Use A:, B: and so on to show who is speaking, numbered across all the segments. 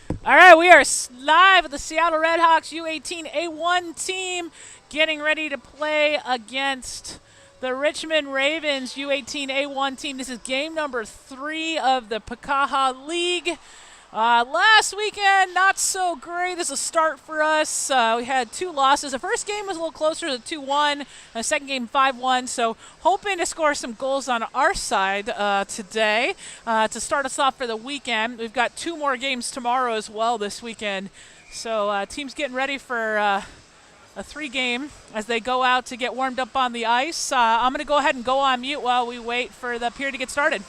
A: All right, we are live with the Seattle Redhawks U18 A1 team getting ready to play against the Richmond Ravens U18 A1 team. This is game number 3 of the Pakaha League. Last weekend, not so great as a start for us. We had 2 losses. The first game was a little closer to 2-1, and the second game 5-1. So hoping to score some goals on our side today to start us off for the weekend. We've got 2 more games tomorrow as well this weekend. So team's getting ready for a 3-game as they go out to get warmed up on the ice. I'm going to go ahead and go on mute while we wait for the period to get started.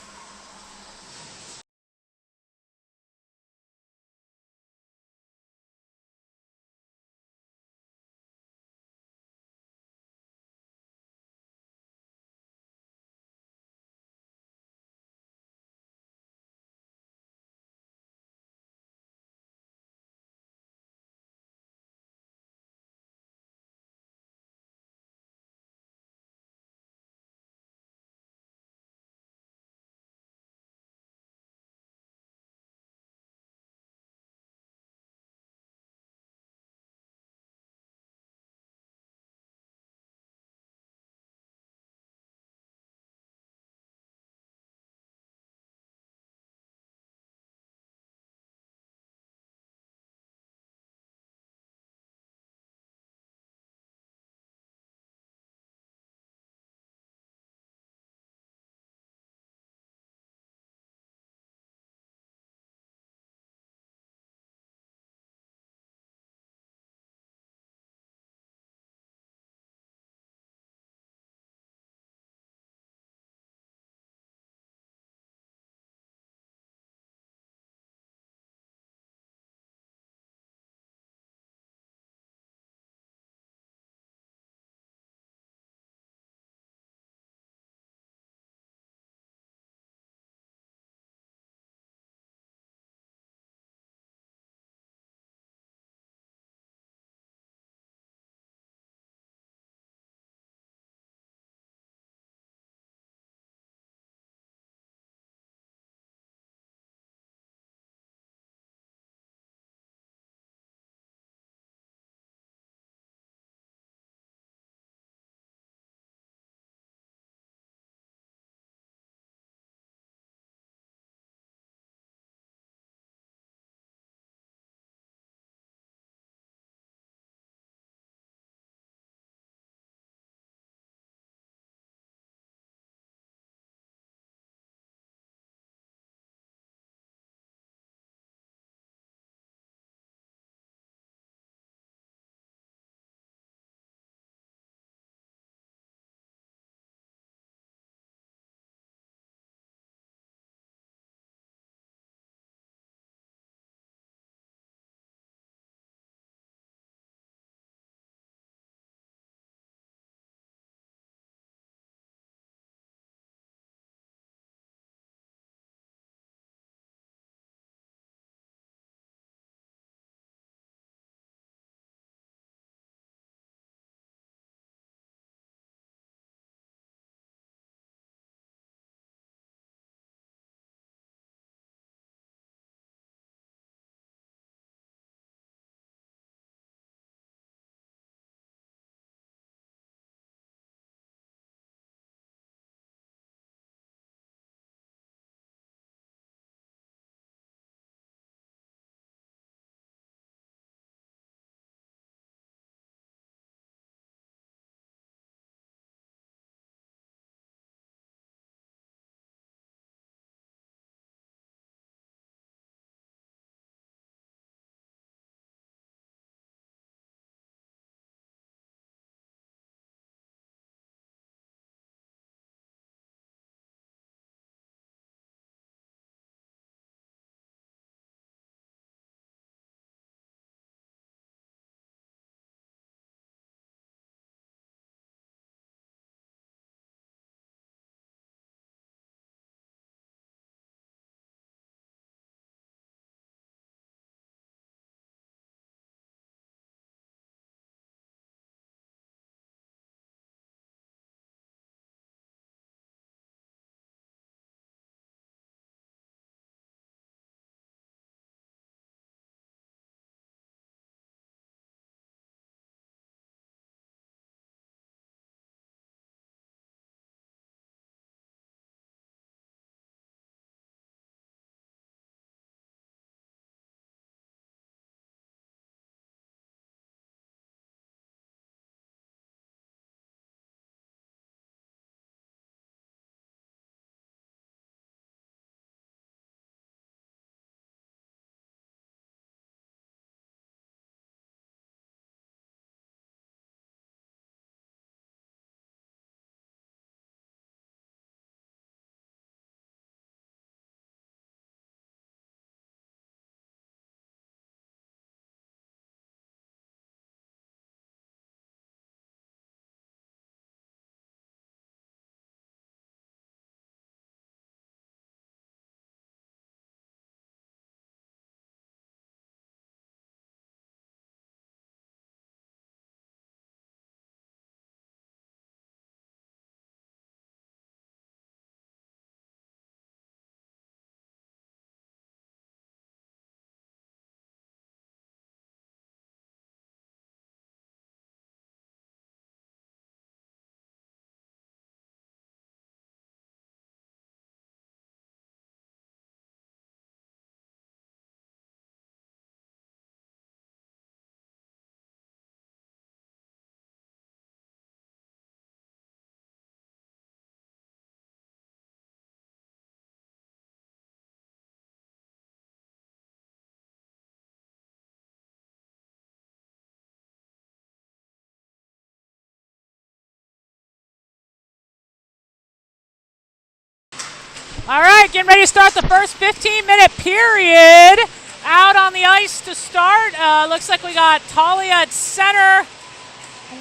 A: All right, getting ready to start the first 15-minute period. Out on the ice to start. Looks like we got Talia at center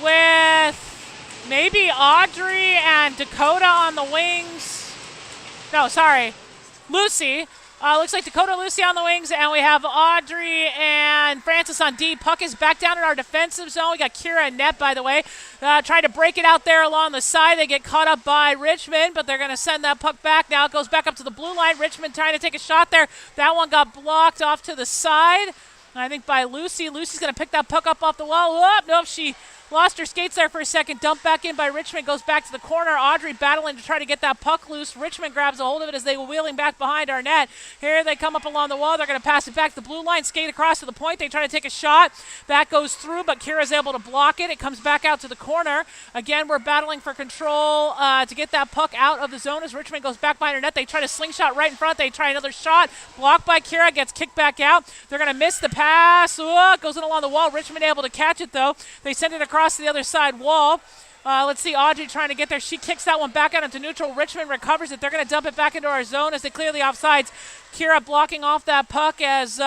A: with maybe Audrey and Dakota on the wings. No, sorry, Lucy. Looks like Dakota and Lucy on the wings, and we have Audrey and Francis on D. Puck is back down in our defensive zone. We got Kira and net, by the way, trying to break it out there along the side. They get caught up by Richmond, but they're going to send that puck back. Now it goes back up to the blue line. Richmond trying to take a shot there. That one got blocked off to the side, I think, by Lucy. Lucy's going to pick that puck up off the wall. Oh, nope, she lost her skates there for a second. Dumped back in by Richmond. Goes back to the corner. Audrey battling to try to get that puck loose. Richmond grabs a hold of it as they were wheeling back behind our net. Here they come up along the wall. They're going to pass it back to the blue line. Skate across to the point. They try to take a shot. That goes through, but Kira's able to block it. It comes back out to the corner. Again, we're battling for control to get that puck out of the zone as Richmond goes back behind our net. They try to slingshot right in front. They try another shot. Blocked by Kira. Gets kicked back out. They're going to miss the pass. It goes in along the wall. Richmond able to catch it, though. They send it across to the other side wall. Let's see, Audrey trying to get there. She kicks that one back out into neutral. Richmond recovers it. They're going to dump it back into our zone as they clear the offsides. Kira blocking off that puck as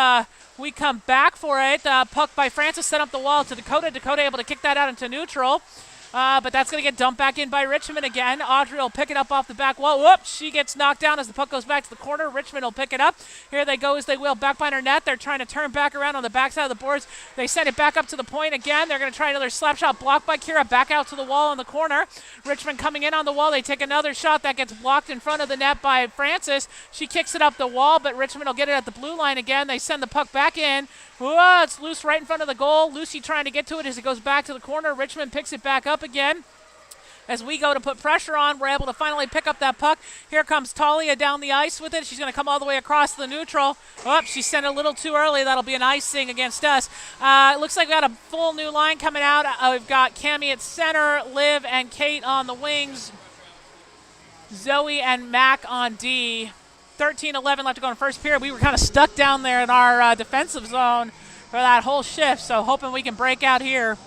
A: we come back for it. Puck by Francis set up the wall to Dakota. Dakota able to kick that out into neutral. But that's going to get dumped back in by Richmond again. Audrey will pick it up off the back wall. Whoops, she gets knocked down as the puck goes back to the corner. Richmond will pick it up. Here they go as they wheel back behind our net. They're trying to turn back around on the backside of the boards. They send it back up to the point again. They're going to try another slap shot blocked by Kira. Back out to the wall on the corner. Richmond coming in on the wall. They take another shot that gets blocked in front of the net by Francis. She kicks it up the wall, but Richmond will get it at the blue line again. They send the puck back in. Whoa, it's loose right in front of the goal. Lucy trying to get to it as it goes back to the corner. Richmond picks it back up again. As we go to put pressure on, we're able to finally pick up that puck. Here comes Talia down the ice with it. She's going to come all the way across the neutral. Oh, she sent it a little too early. That'll be an icing against us. It looks like we got a full new line coming out. We've got Cammie at center, Liv and Kate on the wings, Zoe and Mac on D. 13-11 left to go in first period. We were kind of stuck down there in our defensive zone for that whole shift, so hoping we can break out here.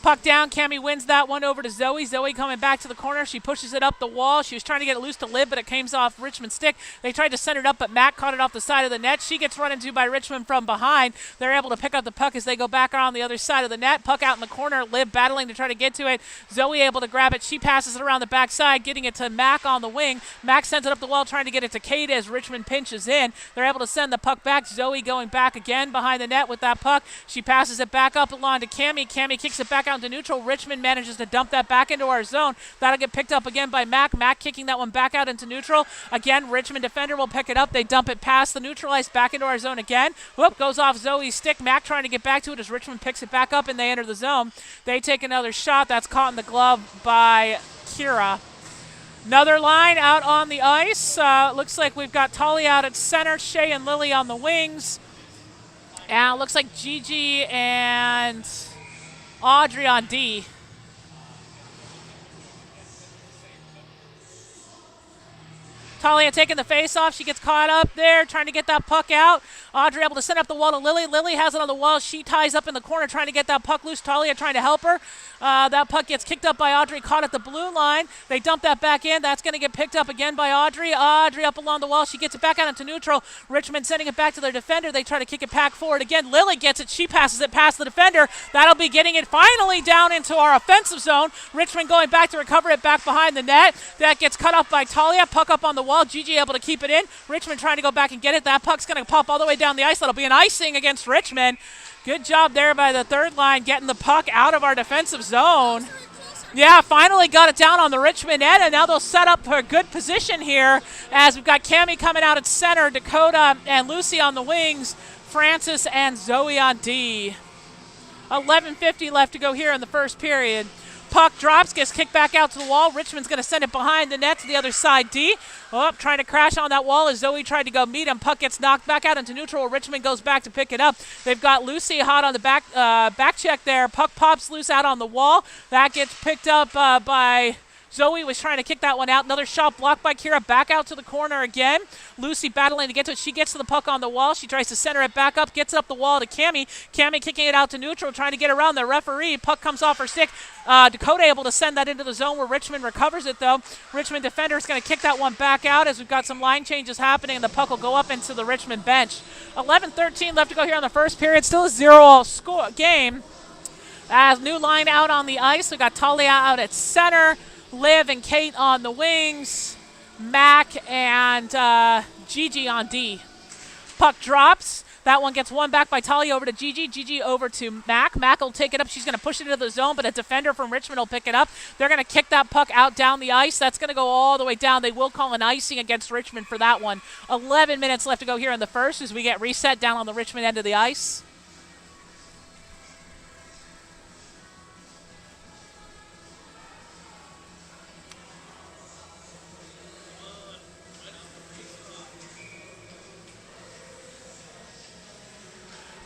A: Puck down, Cammie wins that one over to Zoe. Zoe coming back to the corner. She pushes it up the wall. She was trying to get it loose to Liv, but it came off Richmond's stick. They tried to send it up, but Mac caught it off the side of the net. She gets run into by Richmond from behind. They're able to pick up the puck as they go back around the other side of the net. Puck out in the corner. Liv battling to try to get to it. Zoe able to grab it. She passes it around the backside, getting it to Mac on the wing. Mac sends it up the wall, trying to get it to Kate as Richmond pinches in. They're able to send the puck back. Zoe going back again behind the net with that puck. She passes it back up along to Cammie. Cammie kicks it back out into neutral. Richmond manages to dump that back into our zone. That'll get picked up again by Mac. Mac kicking that one back out into neutral. Again, Richmond defender will pick it up. They dump it past the neutral ice back into our zone again. Whoop, goes off Zoe's stick. Mac trying to get back to it as Richmond picks it back up and they enter the zone. They take another shot. That's caught in the glove by Kira. Another line out on the ice. Looks like we've got Talia out at center, Shay and Lily on the wings. And it looks like Gigi and Audrey on D. Talia taking the face off. She gets caught up there trying to get that puck out. Audrey able to send up the wall to Lily. Lily has it on the wall. She ties up in the corner trying to get that puck loose. Talia trying to help her. That puck gets kicked up by Audrey, caught at the blue line. They dump that back in. That's going to get picked up again by Audrey. Audrey up along the wall. She gets it back out into neutral. Richmond sending it back to their defender. They try to kick it back forward again. Lily gets it. She passes it past the defender. That'll be getting it finally down into our offensive zone. Richmond going back to recover it back behind the net. That gets cut off by Talia. Puck up on the wall. Gigi able to keep it in. Richmond trying to go back and get it. That puck's going to pop all the way down the ice. That'll be an icing against Richmond. Good job there by the third line getting the puck out of our defensive zone. Yeah, finally got it down on the Richmond end, and now they'll set up for a good position here as we've got Cammie coming out at center, Dakota and Lucy on the wings, Francis and Zoe on D. 11:50 left to go here in the first period. Puck drops, gets kicked back out to the wall. Richmond's going to send it behind the net to the other side. D. Oh, trying to crash on that wall as Zoe tried to go meet him. Puck gets knocked back out into neutral. Richmond goes back to pick it up. They've got Lucy hot on the back check there. Puck pops loose out on the wall. That gets picked up by Zoe was trying to kick that one out. Another shot blocked by Kira. Back out to the corner again. Lucy battling to get to it. She gets to the puck on the wall. She tries to center it back up. Gets it up the wall to Cammie. Cammie kicking it out to neutral, trying to get around the referee. Puck comes off her stick. Dakota able to send that into the zone where Richmond recovers it, though. Richmond defender is going to kick that one back out as we've got some line changes happening, and the puck will go up into the Richmond bench. 11-13 left to go here on the first period. Still a 0-all score game. As new line out on the ice, we've got Talia out at center, Liv and Kate on the wings, Mac and Gigi on D. Puck drops. That one gets one back by Talia over to Gigi. Gigi over to Mac. Mac will take it up. She's going to push it into the zone, but a defender from Richmond will pick it up. They're going to kick that puck out down the ice. That's going to go all the way down. They will call an icing against Richmond for that one. 11 minutes left to go here in the first as we get reset down on the Richmond end of the ice.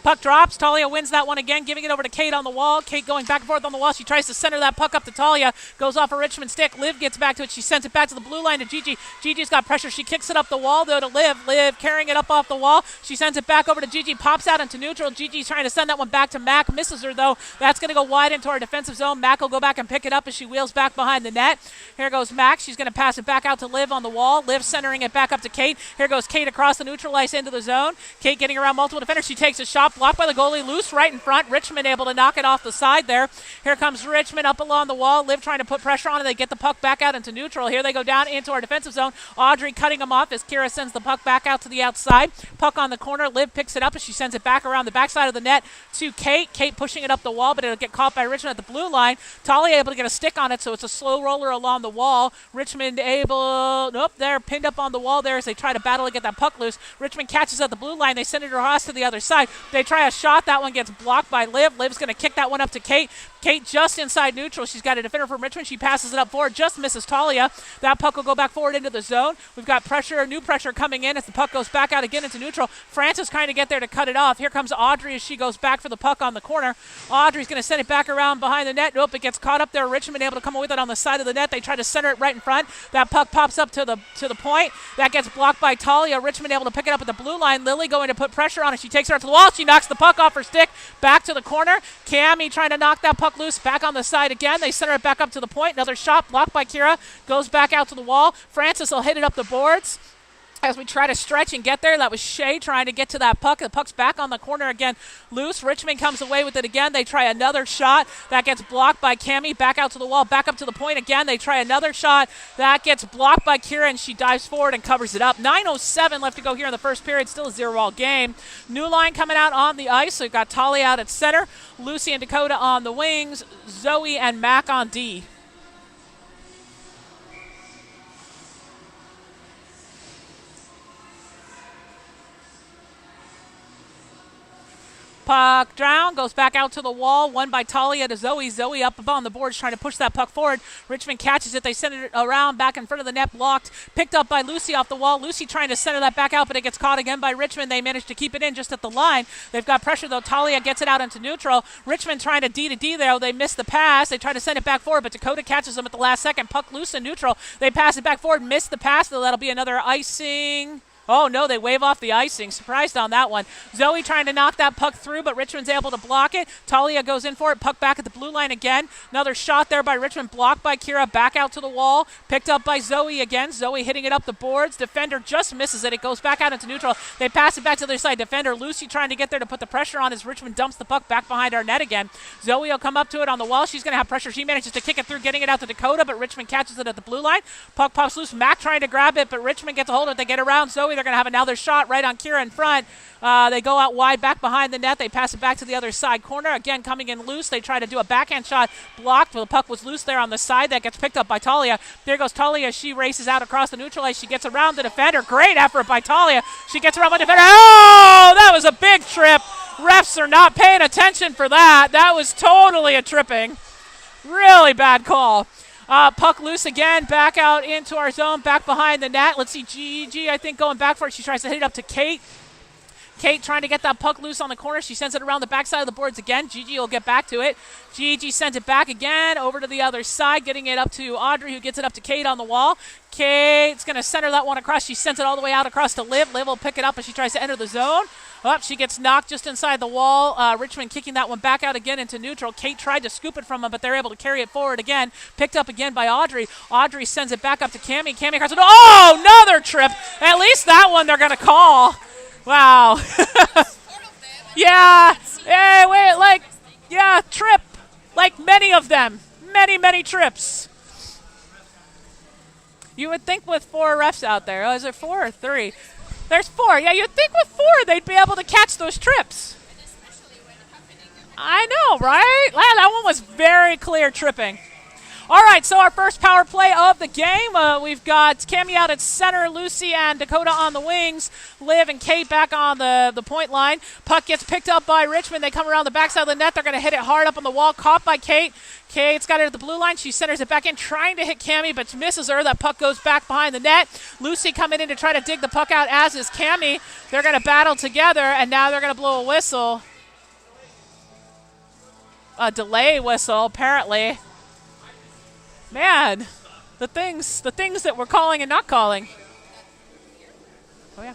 A: Puck drops. Talia wins that one again, giving it over to Kate on the wall. Kate going back and forth on the wall. She tries to center that puck up to Talia. Goes off a Richmond stick. Liv gets back to it. She sends it back to the blue line to Gigi. Gigi's got pressure. She kicks it up the wall, though, to Liv. Liv carrying it up off the wall. She sends it back over to Gigi. Pops out into neutral. Gigi's trying to send that one back to Mac. Misses her, though. That's going to go wide into our defensive zone. Mac will go back and pick it up as she wheels back behind the net. Here goes Mac. She's going to pass it back out to Liv on the wall. Liv centering it back up to Kate. Here goes Kate across the neutral ice into the zone. Kate getting around multiple defenders. She takes a shot blocked by the goalie. Loose right in front. Richmond able to knock it off the side there. Here comes Richmond up along the wall. Liv trying to put pressure on it. They get the puck back out into neutral. Here they go down into our defensive zone. Audrey cutting them off as Kira sends the puck back out to the outside. Puck on the corner. Liv picks it up as she sends it back around the backside of the net to Kate. Kate pushing it up the wall, but it'll get caught by Richmond at the blue line. Talia able to get a stick on it, so it's a slow roller along the wall. Richmond able... Nope, they're pinned up on the wall there as they try to battle to get that puck loose. Richmond catches at the blue line. They send it across to the other side. They try a shot. That one gets blocked by Liv. Liv's going to kick that one up to Kate. Kate just inside neutral. She's got a defender from Richmond. She passes it up forward. Just misses Talia. That puck will go back forward into the zone. We've got pressure, new pressure coming in as the puck goes back out again into neutral. Francis trying to get there to cut it off. Here comes Audrey as she goes back for the puck on the corner. Audrey's going to send it back around behind the net. Nope, it gets caught up there. Richmond able to come away with it on the side of the net. They try to center it right in front. That puck pops up to the point. That gets blocked by Talia. Richmond able to pick it up at the blue line. Lily going to put pressure on it. She takes her out to the wall. She knocks the puck off her stick. Back to the corner. Cammie trying to knock that puck loose. Back on the side again. They center it back up to the point. Another shot blocked by Kira. Goes back out to the wall. Francis will hit it up the boards. As we try to stretch and get there, that was Shea trying to get to that puck. The puck's back on the corner again, loose. Richmond comes away with it again. They try another shot. That gets blocked by Cammie. Back out to the wall, back up to the point again. They try another shot. That gets blocked by Kira, and she dives forward and covers it up. 9:07 left to go here in the first period. Still a 0-all game. New line coming out on the ice. We've got Talia out at center, Lucy and Dakota on the wings, Zoe and Mac on D. Puck down, goes back out to the wall, won by Talia to Zoe. Zoe up on the boards trying to push that puck forward. Richmond catches it. They send it around back in front of the net, blocked. Picked up by Lucy off the wall. Lucy trying to center that back out, but it gets caught again by Richmond. They manage to keep it in just at the line. They've got pressure, though. Talia gets it out into neutral. Richmond trying to D there. They miss the pass. They try to send it back forward, but Dakota catches them at the last second. Puck loose in neutral. They pass it back forward, miss the pass, though. That'll be another icing. Oh, no, they wave off the icing. Surprised on that one. Zoe trying to knock that puck through, but Richmond's able to block it. Talia goes in for it. Puck back at the blue line again. Another shot there by Richmond, blocked by Kira. Back out to the wall. Picked up by Zoe again. Zoe hitting it up the boards. Defender just misses it. It goes back out into neutral. They pass it back to the other side. Defender Lucy trying to get there to put the pressure on as Richmond dumps the puck back behind our net again. Zoe will come up to it on the wall. She's going to have pressure. She manages to kick it through, getting it out to Dakota, but Richmond catches it at the blue line. Puck pops loose. Mac trying to grab it, but Richmond gets a hold of it. They get around Zoe. They're going to have another shot right on Kira in front. They go out wide back behind the net. They pass it back to the other side corner. Again, coming in loose. They try to do a backhand shot. Blocked. Well, the puck was loose there on the side. That gets picked up by Talia. There goes Talia. She races out across the neutral ice. She gets around the defender. Great effort by Talia. She gets around the defender. Oh, that was a big trip. Refs are not paying attention for that. That was totally a tripping. Really bad call. Puck loose again, back out into our zone, back behind the net. Let's see, Gigi, I think, going back for it. She tries to hit it up to Kate. Kate trying to get that puck loose on the corner. She sends it around the backside of the boards again. Gigi will get back to it. Gigi sends it back again over to the other side, getting it up to Audrey, who gets it up to Kate on the wall. Kate's going to center that one across. She sends it all the way out across to Liv. Liv will pick it up as she tries to enter the zone. Up, she gets knocked just inside the wall. Richmond kicking that one back out again into neutral. Kate tried to scoop it from him, but they're able to carry it forward again. Picked up again by Audrey. Audrey sends it back up to Cammie. Cammie across the oh, another trip. At least that one they're going to call. Wow. Yeah. Hey, wait, yeah, trip. Like many of them. Many trips. You would think with 4 refs out there. Oh, is there 4 or 3? There's 4. Yeah, you'd think with 4 they'd be able to catch those trips. I know, right? Wow, that one was very clear tripping. All right, so our first power play of the game. We've got Cammie out at center, Lucy and Dakota on the wings, Liv and Kate back on the point line. Puck gets picked up by Richmond. They come around the backside of the net. They're going to hit it hard up on the wall. Caught by Kate. Kate's got it at the blue line. She centers it back in, trying to hit Cammie, but misses her. That puck goes back behind the net. Lucy coming in to try to dig the puck out, as is Cammie. They're going to battle together, and now they're going to blow a whistle. A delay whistle, apparently. Man, the things that we're calling and not calling. Oh, yeah.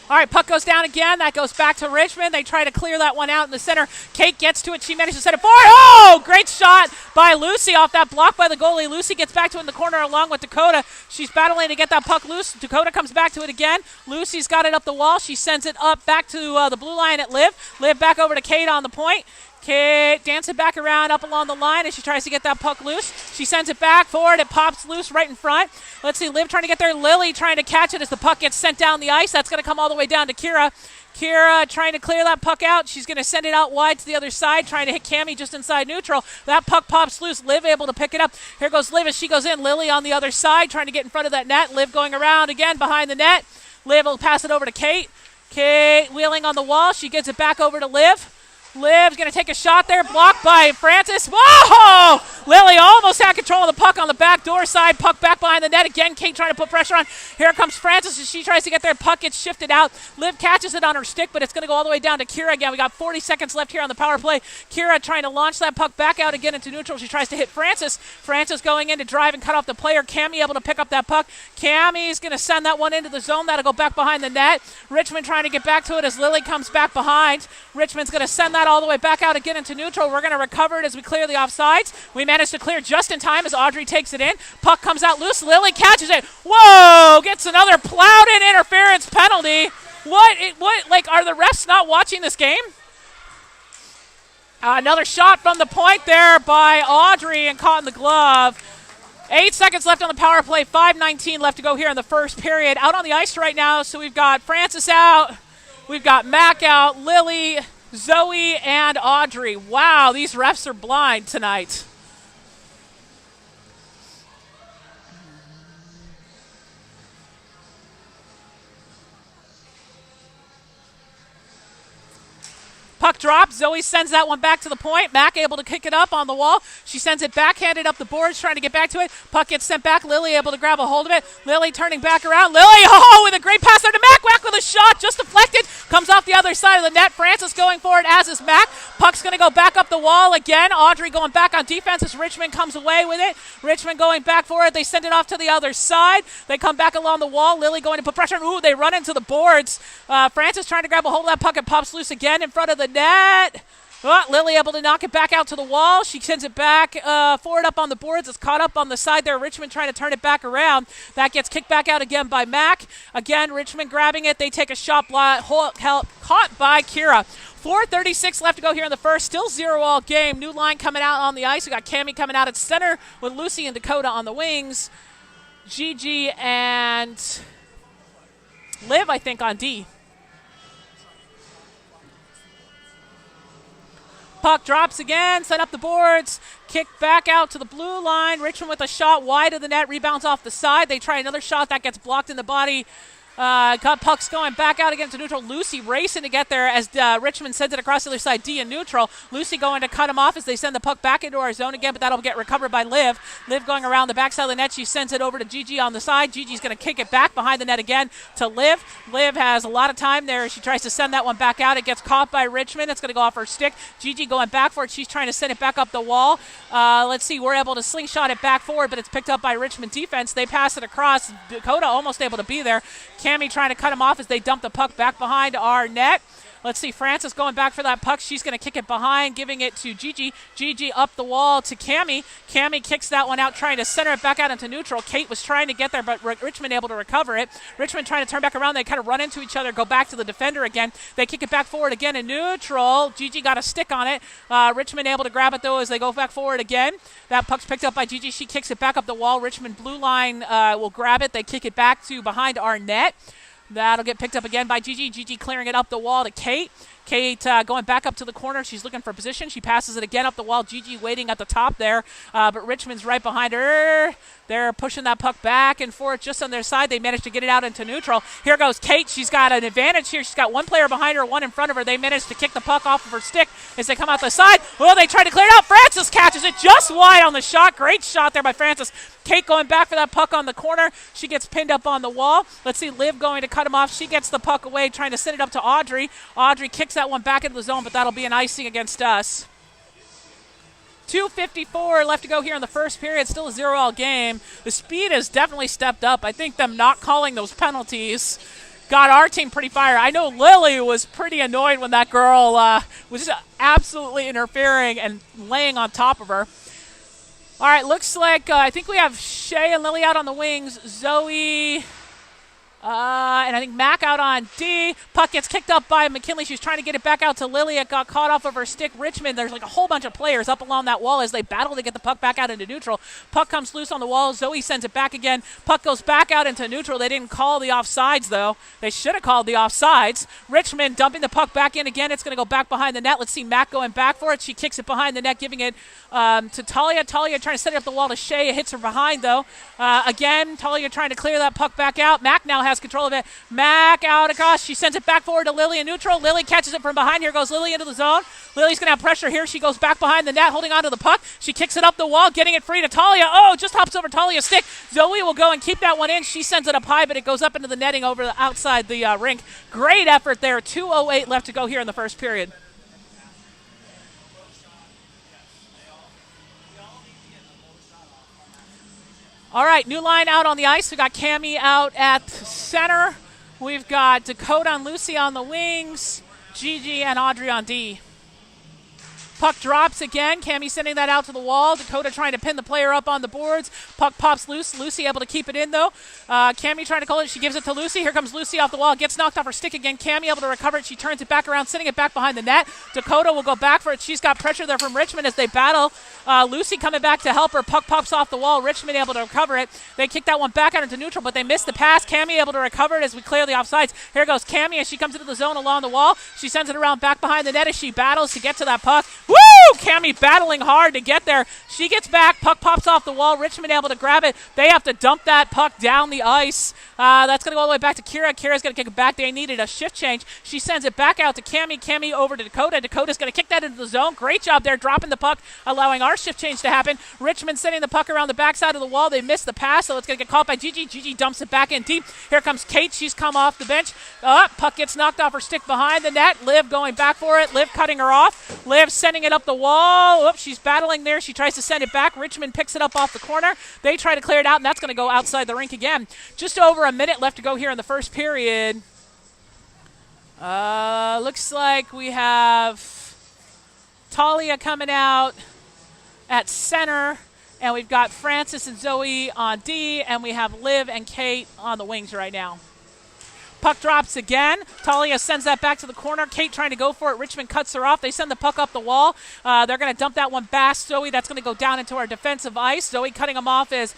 A: All right, puck goes down again. That goes back to Richmond. They try to clear that one out in the center. Kate gets to it. She manages to set it forward. Oh, great shot by Lucy off that block by the goalie. Lucy gets back to it in the corner along with Dakota. She's battling to get that puck loose. Dakota comes back to it again. Lucy's got it up the wall. She sends it up back to the blue line at Liv. Liv back over to Kate on the point. Kate dancing back around up along the line as she tries to get that puck loose. She sends it back forward. It pops loose right in front. Let's see, Liv trying to get there. Lily trying to catch it as the puck gets sent down the ice. That's going to come all the way down to Kira. Kira trying to clear that puck out. She's going to send it out wide to the other side, trying to hit Cammie just inside neutral. That puck pops loose. Liv able to pick it up. Here goes Liv as she goes in. Lily on the other side trying to get in front of that net. Liv going around again behind the net. Liv will pass it over to Kate. Kate wheeling on the wall. She gets it back over to Liv. Liv's going to take a shot there, blocked by Francis. Whoa! Lily almost had control of the puck on the back door side. Puck back behind the net. Again, Kate trying to put pressure on. Here comes Francis as she tries to get there. Puck gets shifted out. Liv catches it on her stick, but it's going to go all the way down to Kira again. We got 40 seconds left here on the power play. Kira trying to launch that puck back out again into neutral. She tries to hit Francis. Francis going in to drive and cut off the player. Cammie able to pick up that puck. Cammie's going to send that one into the zone. That'll go back behind the net. Richmond trying to get back to it as Lily comes back behind. Richmond's going to send that all the way back out again into neutral. We're going to recover it as we clear the offsides. We managed to clear just in time as Audrey takes it in. Puck comes out loose. Lily catches it. Whoa! Gets another plowed-in interference penalty. What? Like, are the refs not watching this game? Another shot from the point there by Audrey and caught in the glove. 8 seconds left on the power play. 5:19 left to go here in the first period. Out on the ice right now, so we've got Francis out. We've got Mac out, Lily, Zoe, and Audrey. Wow, these refs are blind tonight. Puck drops. Zoe sends that one back to the point. Mac able to kick it up on the wall. She sends it backhanded up the boards, trying to get back to it. Puck gets sent back. Lily able to grab a hold of it. Lily turning back around. Lily, with a great pass there to Mac. Mac with a shot, just deflected. Comes off the other side of the net. Francis going for it, as is Mac. Puck's going to go back up the wall again. Audrey going back on defense as Richmond comes away with it. Richmond going back for it. They send it off to the other side. They come back along the wall. Lily going to put pressure on. Ooh, they run into the boards. Francis trying to grab a hold of that puck. It pops loose again in front of the net. Lily able to knock it back out to the wall. She sends it back forward up on the boards. It's caught up on the side there. Richmond trying to turn it back around. That gets kicked back out again by Mac. Again, Richmond grabbing it. They take a shot block, caught by Kira. 4:36 left to go here in the first. Still 0-all game. New line coming out on the ice. We got Cammie coming out at center with Lucy and Dakota on the wings. Gigi and Liv, I think, on D. Puck drops again, set up the boards, kick back out to the blue line. Richmond with a shot wide of the net, rebounds off the side. They try another shot that gets blocked in the body Got pucks going back out against neutral. Lucy racing to get there as Richmond sends it across the other side. D in neutral. Lucy going to cut him off as they send the puck back into our zone again, but that'll get recovered by Liv. Liv going around the backside of the net. She sends it over to Gigi on the side. Gigi's going to kick it back behind the net again to Liv. Liv has a lot of time there. She tries to send that one back out. It gets caught by Richmond. It's going to go off her stick. Gigi going back for it. She's trying to send it back up the wall. Let's see. We're able to slingshot it back forward, but it's picked up by Richmond defense. They pass it across. Dakota almost able to be there. Cammy trying to cut him off as they dump the puck back behind our net. Let's see, Francis going back for that puck. She's going to kick it behind, giving it to Gigi. Gigi up the wall to Cammy. Cammy kicks that one out, trying to center it back out into neutral. Kate was trying to get there, but Richmond able to recover it. Richmond trying to turn back around. They kind of run into each other, go back to the defender again. They kick it back forward again in neutral. Gigi got a stick on it. Richmond able to grab it, though, as they go back forward again. That puck's picked up by Gigi. She kicks it back up the wall. Richmond blue line will grab it. They kick it back to behind our net. That'll get picked up again by Gigi. Gigi clearing it up the wall to Kate. Kate going back up to the corner. She's looking for position. She passes it again up the wall. Gigi waiting at the top there, but Richmond's right behind her. They're pushing that puck back and forth just on their side. They managed to get it out into neutral. Here goes Kate. She's got an advantage here. She's got one player behind her, one in front of her. They managed to kick the puck off of her stick as they come out the side. Well, they try to clear it out. Francis catches it just wide on the shot. Great shot there by Francis. Kate going back for that puck on the corner. She gets pinned up on the wall. Let's see, Liv going to cut him off. She gets the puck away, trying to send it up to Audrey. Audrey kicks that one back into the zone, but that'll be an icing against us. 2:54 left to go here in the first period. Still a 0-all game. The speed has definitely stepped up. I think them not calling those penalties got our team pretty fired. I know Lily was pretty annoyed when that girl was just absolutely interfering and laying on top of her. All right, looks like I think we have Shay and Lily out on the wings. Zoe and I think Mac out on D. Puck gets kicked up by McKinley. She's trying to get it back out to Lily. It got caught off of her stick. Richmond, there's like a whole bunch of players up along that wall as they battle to get the puck back out into neutral. Puck comes loose on the wall. Zoe sends it back again. Puck goes back out into neutral. They didn't call the offsides, though. They should have called the offsides. Richmond dumping the puck back in again. It's going to go back behind the net. Let's see Mac going back for it. She kicks it behind the net, giving it to Talia. Talia trying to set it up the wall to Shay. It hits her behind, though. Again, Talia trying to clear that puck back out. Mac now has control of it. Mac out across. She sends it back forward to Lily in neutral. Lily catches it from behind. Here goes Lily into the zone. Lily's going to have pressure here. She goes back behind the net, holding onto the puck. She kicks it up the wall, getting it free to Talia. Oh, just hops over Talia's stick. Zoe will go and keep that one in. She sends it up high, but it goes up into the netting over the outside the rink. Great effort there. 2:08 left to go here in the first period. All right, new line out on the ice. We got Cammy out at center. We've got Dakota and Lucy on the wings, Gigi and Audrey on D. Puck drops again. Cammy sending that out to the wall. Dakota trying to pin the player up on the boards. Puck pops loose. Lucy able to keep it in, though. Cammy trying to call it. She gives it to Lucy. Here comes Lucy off the wall. Gets knocked off her stick again. Cammy able to recover it. She turns it back around, sending it back behind the net. Dakota will go back for it. She's got pressure there from Richmond as they battle. Lucy coming back to help her. Puck pops off the wall. Richmond able to recover it. They kick that one back out into neutral, but they missed the pass. Cammy able to recover it as we clear the offsides. Here goes Cammy as she comes into the zone along the wall. She sends it around back behind the net as she battles to get to that puck. Woo! Cammy battling hard to get there. She gets back. Puck pops off the wall. Richmond able to grab it. They have to dump that puck down the ice. That's going to go all the way back to Kira. Kira's going to kick it back. They needed a shift change. She sends it back out to Cammy. Cammy over to Dakota. Dakota's going to kick that into the zone. Great job there, dropping the puck, allowing our shift change to happen. Richmond sending the puck around the backside of the wall. They missed the pass, so it's going to get caught by Gigi. Gigi dumps it back in deep. Here comes Kate. She's come off the bench. Puck gets knocked off her stick behind the net. Liv going back for it. Liv cutting her off. Liv sending it up the wall. Oops, she's battling there. She tries to send it back. Richmond picks it up off the corner. They try to clear it out, and that's going to go outside the rink again. Just over a minute left to go here in the first period. Looks like we have Talia coming out at center, and we've got Francis and Zoe on D, and we have Liv and Kate on the wings right now. Puck drops again. Talia sends that back to the corner. Kate trying to go for it. Richmond cuts her off. They send the puck up the wall. They're going to dump that one past Zoe. That's going to go down into our defensive ice. Zoe cutting them off as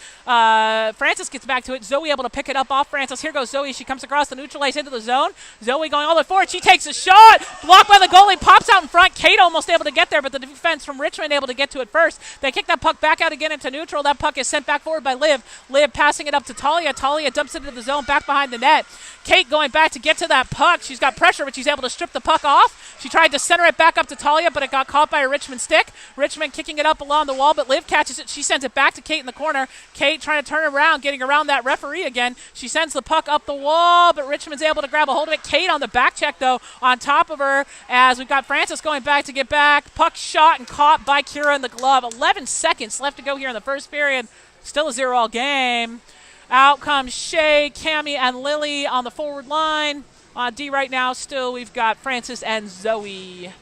A: Francis gets back to it. Zoe able to pick it up off Francis. Here goes Zoe. She comes across the neutral ice into the zone. Zoe going all the way forward. She takes a shot. Blocked by the goalie. Pops out in front. Kate almost able to get there, but the defense from Richmond able to get to it first. They kick that puck back out again into neutral. That puck is sent back forward by Liv. Liv passing it up to Talia. Talia dumps it into the zone back behind the net. Kate going back to get to that puck. She's got pressure, but she's able to strip the puck off. She tried to center it back up to Talia, but it got caught by a Richmond stick. Richmond kicking it up along the wall, but Liv catches it. She sends it back to Kate in the corner. Kate trying to turn it around, getting around that referee again. She sends the puck up the wall, but Richmond's able to grab a hold of it. Kate on the back check, though, on top of her as we've got Francis going back to get back. Puck shot and caught by Kira in the glove. 11 seconds left to go here in the first period. Still a 0-all game. Out comes Shay, Cammie, and Lily on the forward line. On D right now, still we've got Francis and Zoe.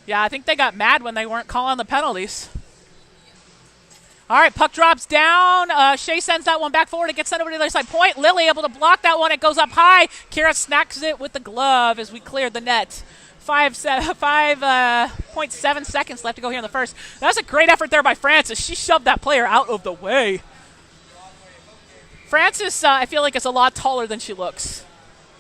A: Yeah, I think they got mad when they weren't calling the penalties. All right, puck drops down. Shay sends that one back forward. It gets sent over to the other side point. Lily able to block that one. It goes up high. Kira snacks it with the glove as we cleared the net. 5.7 seconds left to go here in the first. That was a great effort there by Francis. She shoved that player out of the way. Francis, I feel like, is a lot taller than she looks.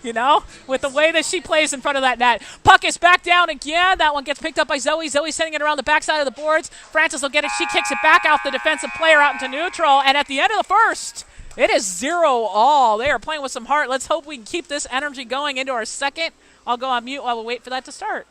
A: You know, with the way that she plays in front of that net. Puck is back down again. That one gets picked up by Zoe. Zoe sending it around the backside of the boards. Francis will get it. She kicks it back off the defensive player out into neutral. And at the end of the first, it is 0-all. They are playing with some heart. Let's hope we can keep this energy going into our second. I'll go on mute while we wait for that to start.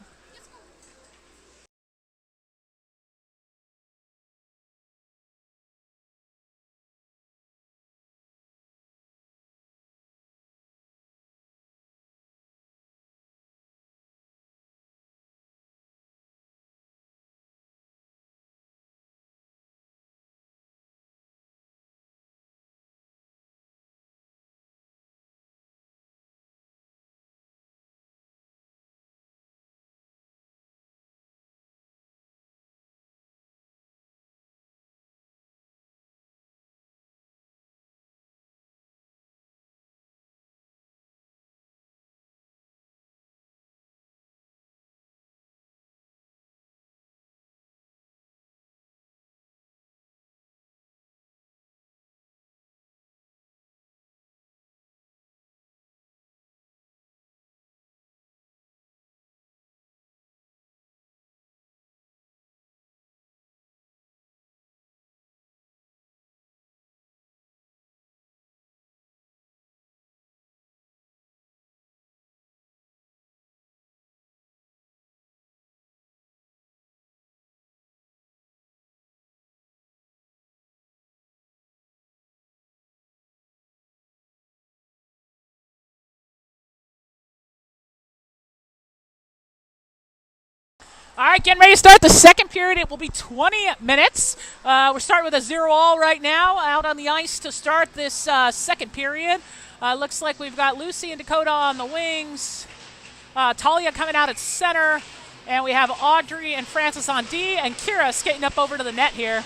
A: All right, getting ready to start the second period. It will be 20 minutes. We're starting with a 0-all right now out on the ice to start this second period. Looks like we've got Lucy and Dakota on the wings. Talia coming out at center. And we have Audrey and Francis on D. And Kira skating up over to the net here.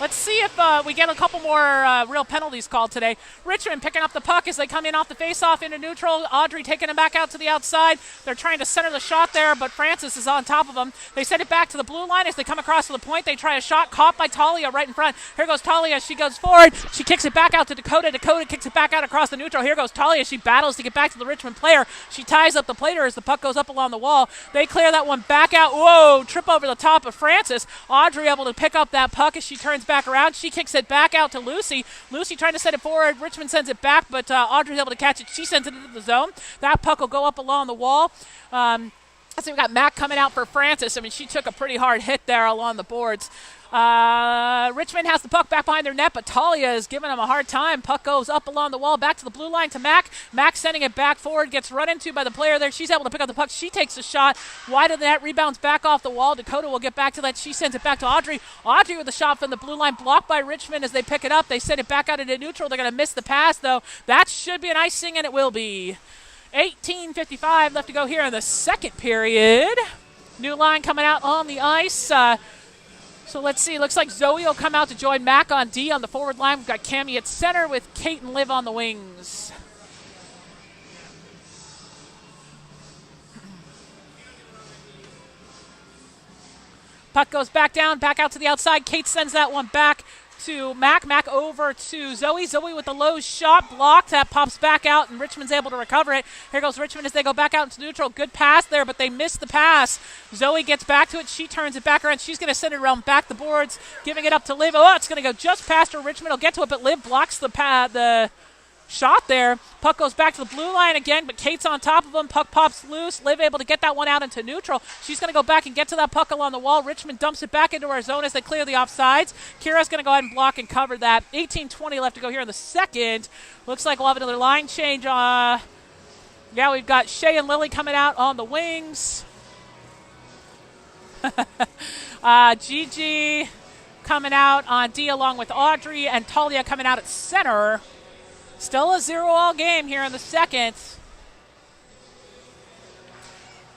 A: Let's see if we get a couple more real penalties called today. Richmond picking up the puck as they come in off the faceoff into neutral. Audrey taking it back out to the outside. They're trying to center the shot there, but Francis is on top of them. They send it back to the blue line as they come across to the point. They try a shot caught by Talia right in front. Here goes Talia. She goes forward. She kicks it back out to Dakota. Dakota kicks it back out across the neutral. Here goes Talia. She battles to get back to the Richmond player. She ties up the plater as the puck goes up along the wall. They clear that one back out. Whoa, trip over the top of Francis. Audrey able to pick up that puck as she turns back around. She kicks it back out to Lucy. Lucy trying to set it forward. Richmond sends it back, but Audrey's able to catch it. She sends it into the zone. That puck will go up along the wall. So we've got Mac coming out for Francis. I mean, she took a pretty hard hit there along the boards. Richmond has the puck back behind their net, but Talia is giving them a hard time. Puck goes up along the wall, back to the blue line to Mac. Mac sending it back forward, gets run into by the player there. She's able to pick up the puck. She takes a shot wide of the net, rebounds back off the wall. Dakota will get back to that. She sends it back to Audrey. Audrey with the shot from the blue line, blocked by Richmond as they pick it up. They send it back out into neutral. They're going to miss the pass, though. That should be an icing, and it will be. 18:55 left to go here in the second period. New line coming out on the ice. So let's see. Looks like Zoe will come out to join Mac on D on the forward line. We've got Cammie at center with Kate and Liv on the wings. Puck goes back down, back out to the outside. Kate sends that one back to Mac. Mac over to Zoe. Zoe with the low shot blocked. That pops back out, and Richmond's able to recover it. Here goes Richmond as they go back out into neutral. Good pass there, but they missed the pass. Zoe gets back to it. She turns it back around. She's going to send it around back the boards, giving it up to Liv. Oh, it's going to go just past her. Richmond will get to it, but Liv blocks the shot there. Puck goes back to the blue line again, but Kate's on top of him. Puck pops loose. Liv able to get that one out into neutral. She's going to go back and get to that puck along the wall. Richmond dumps it back into our zone as they clear the offsides. Kira's going to go ahead and block and cover that. 18:20 left to go here in the second. Looks like we'll have another line change. Yeah, we've got Shay and Lily coming out on the wings. Gigi coming out on D along with Audrey, and Talia coming out at center. Still a 0-all game here in the second.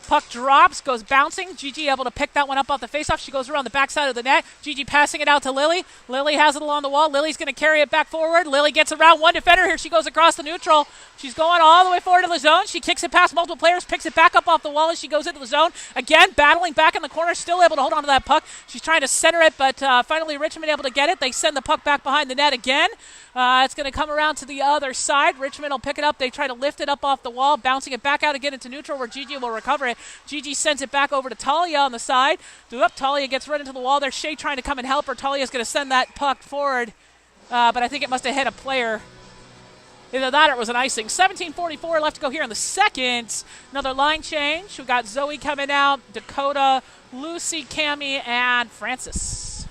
A: Puck drops, goes bouncing. Gigi able to pick that one up off the faceoff. She goes around the backside of the net. Gigi passing it out to Lily. Lily has it along the wall. Lily's going to carry it back forward. Lily gets around one defender. Here she goes across the neutral. She's going all the way forward to the zone. She kicks it past multiple players, picks it back up off the wall as she goes into the zone. Again, battling back in the corner, still able to hold on to that puck. She's trying to center it, but finally Richmond able to get it. They send the puck back behind the net again. It's going to come around to the other side. Richmond will pick it up. They try to lift it up off the wall, bouncing it back out again into neutral where Gigi will recover it. Gigi sends it back over to Talia on the side. Talia gets right into the wall there. Shay trying to come and help her. Talia's going to send that puck forward, but I think it must have hit a player. Either that or it was an icing. 17:44 left to go here in the second. Another line change. We've got Zoe coming out, Dakota, Lucy, Cammie, and Francis.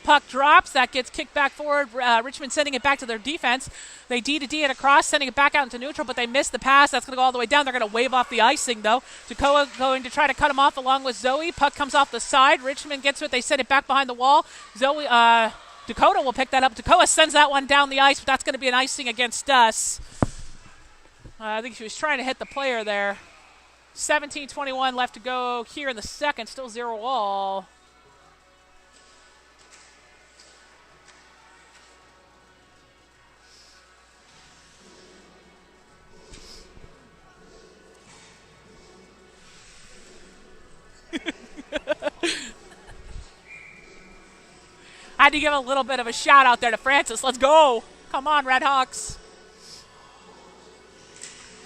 A: Puck drops. That gets kicked back forward. Richmond sending it back to their defense. They D-to-D it across, sending it back out into neutral, but they miss the pass. That's going to go all the way down. They're going to wave off the icing, though. Dakota going to try to cut him off along with Zoe. Puck comes off the side. Richmond gets it. They send it back behind the wall. Dakota will pick that up. Dakota sends that one down the ice, but that's going to be an icing against us. I think she was trying to hit the player there. 17:21 left to go here in the second. Still 0-all. I had to give a little bit of a shout out there to Francis. Let's go. Come on, Redhawks.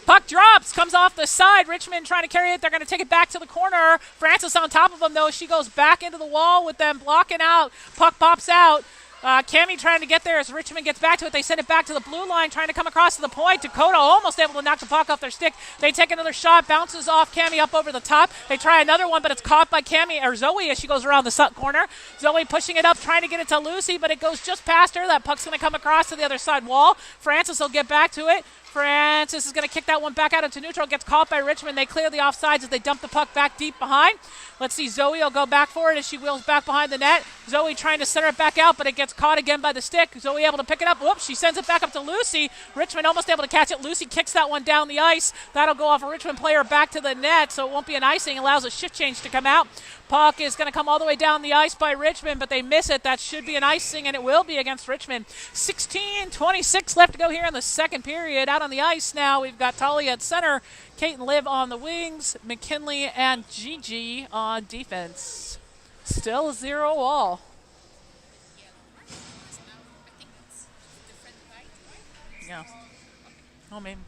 A: Puck drops, comes off the side. Richmond trying to carry it. They're going to take it back to the corner. Francis on top of them, though. She goes back into the wall with them blocking out. Puck pops out. Cammie trying to get there as Richmond gets back to it. They send it back to the blue line, trying to come across to the point. Dakota almost able to knock the puck off their stick. They take another shot, bounces off Cammie up over the top. They try another one, but it's caught by Cammie or Zoe as she goes around the corner. Zoe pushing it up, trying to get it to Lucy, but it goes just past her. That puck's going to come across to the other side wall. Francis will get back to it. Francis is going to kick that one back out into neutral. Gets caught by Richmond. They clear the offsides as they dump the puck back deep behind. Let's see. Zoe will go back for it as she wheels back behind the net. Zoe trying to center it back out, but it gets caught again by the stick. Zoe able to pick it up. Whoops, she sends it back up to Lucy. Richmond almost able to catch it. Lucy kicks that one down the ice. That'll go off a Richmond player back to the net, so it won't be an icing. Allows a shift change to come out. Puck is going to come all the way down the ice by Richmond, but they miss it. That should be an icing, and it will be against Richmond. 16:26 left to go here in the second period. Out on the ice now, we've got Talia at center, Kate and Liv on the wings, McKinley and Gigi on defense. Still 0-all. Yeah. Oh, maybe.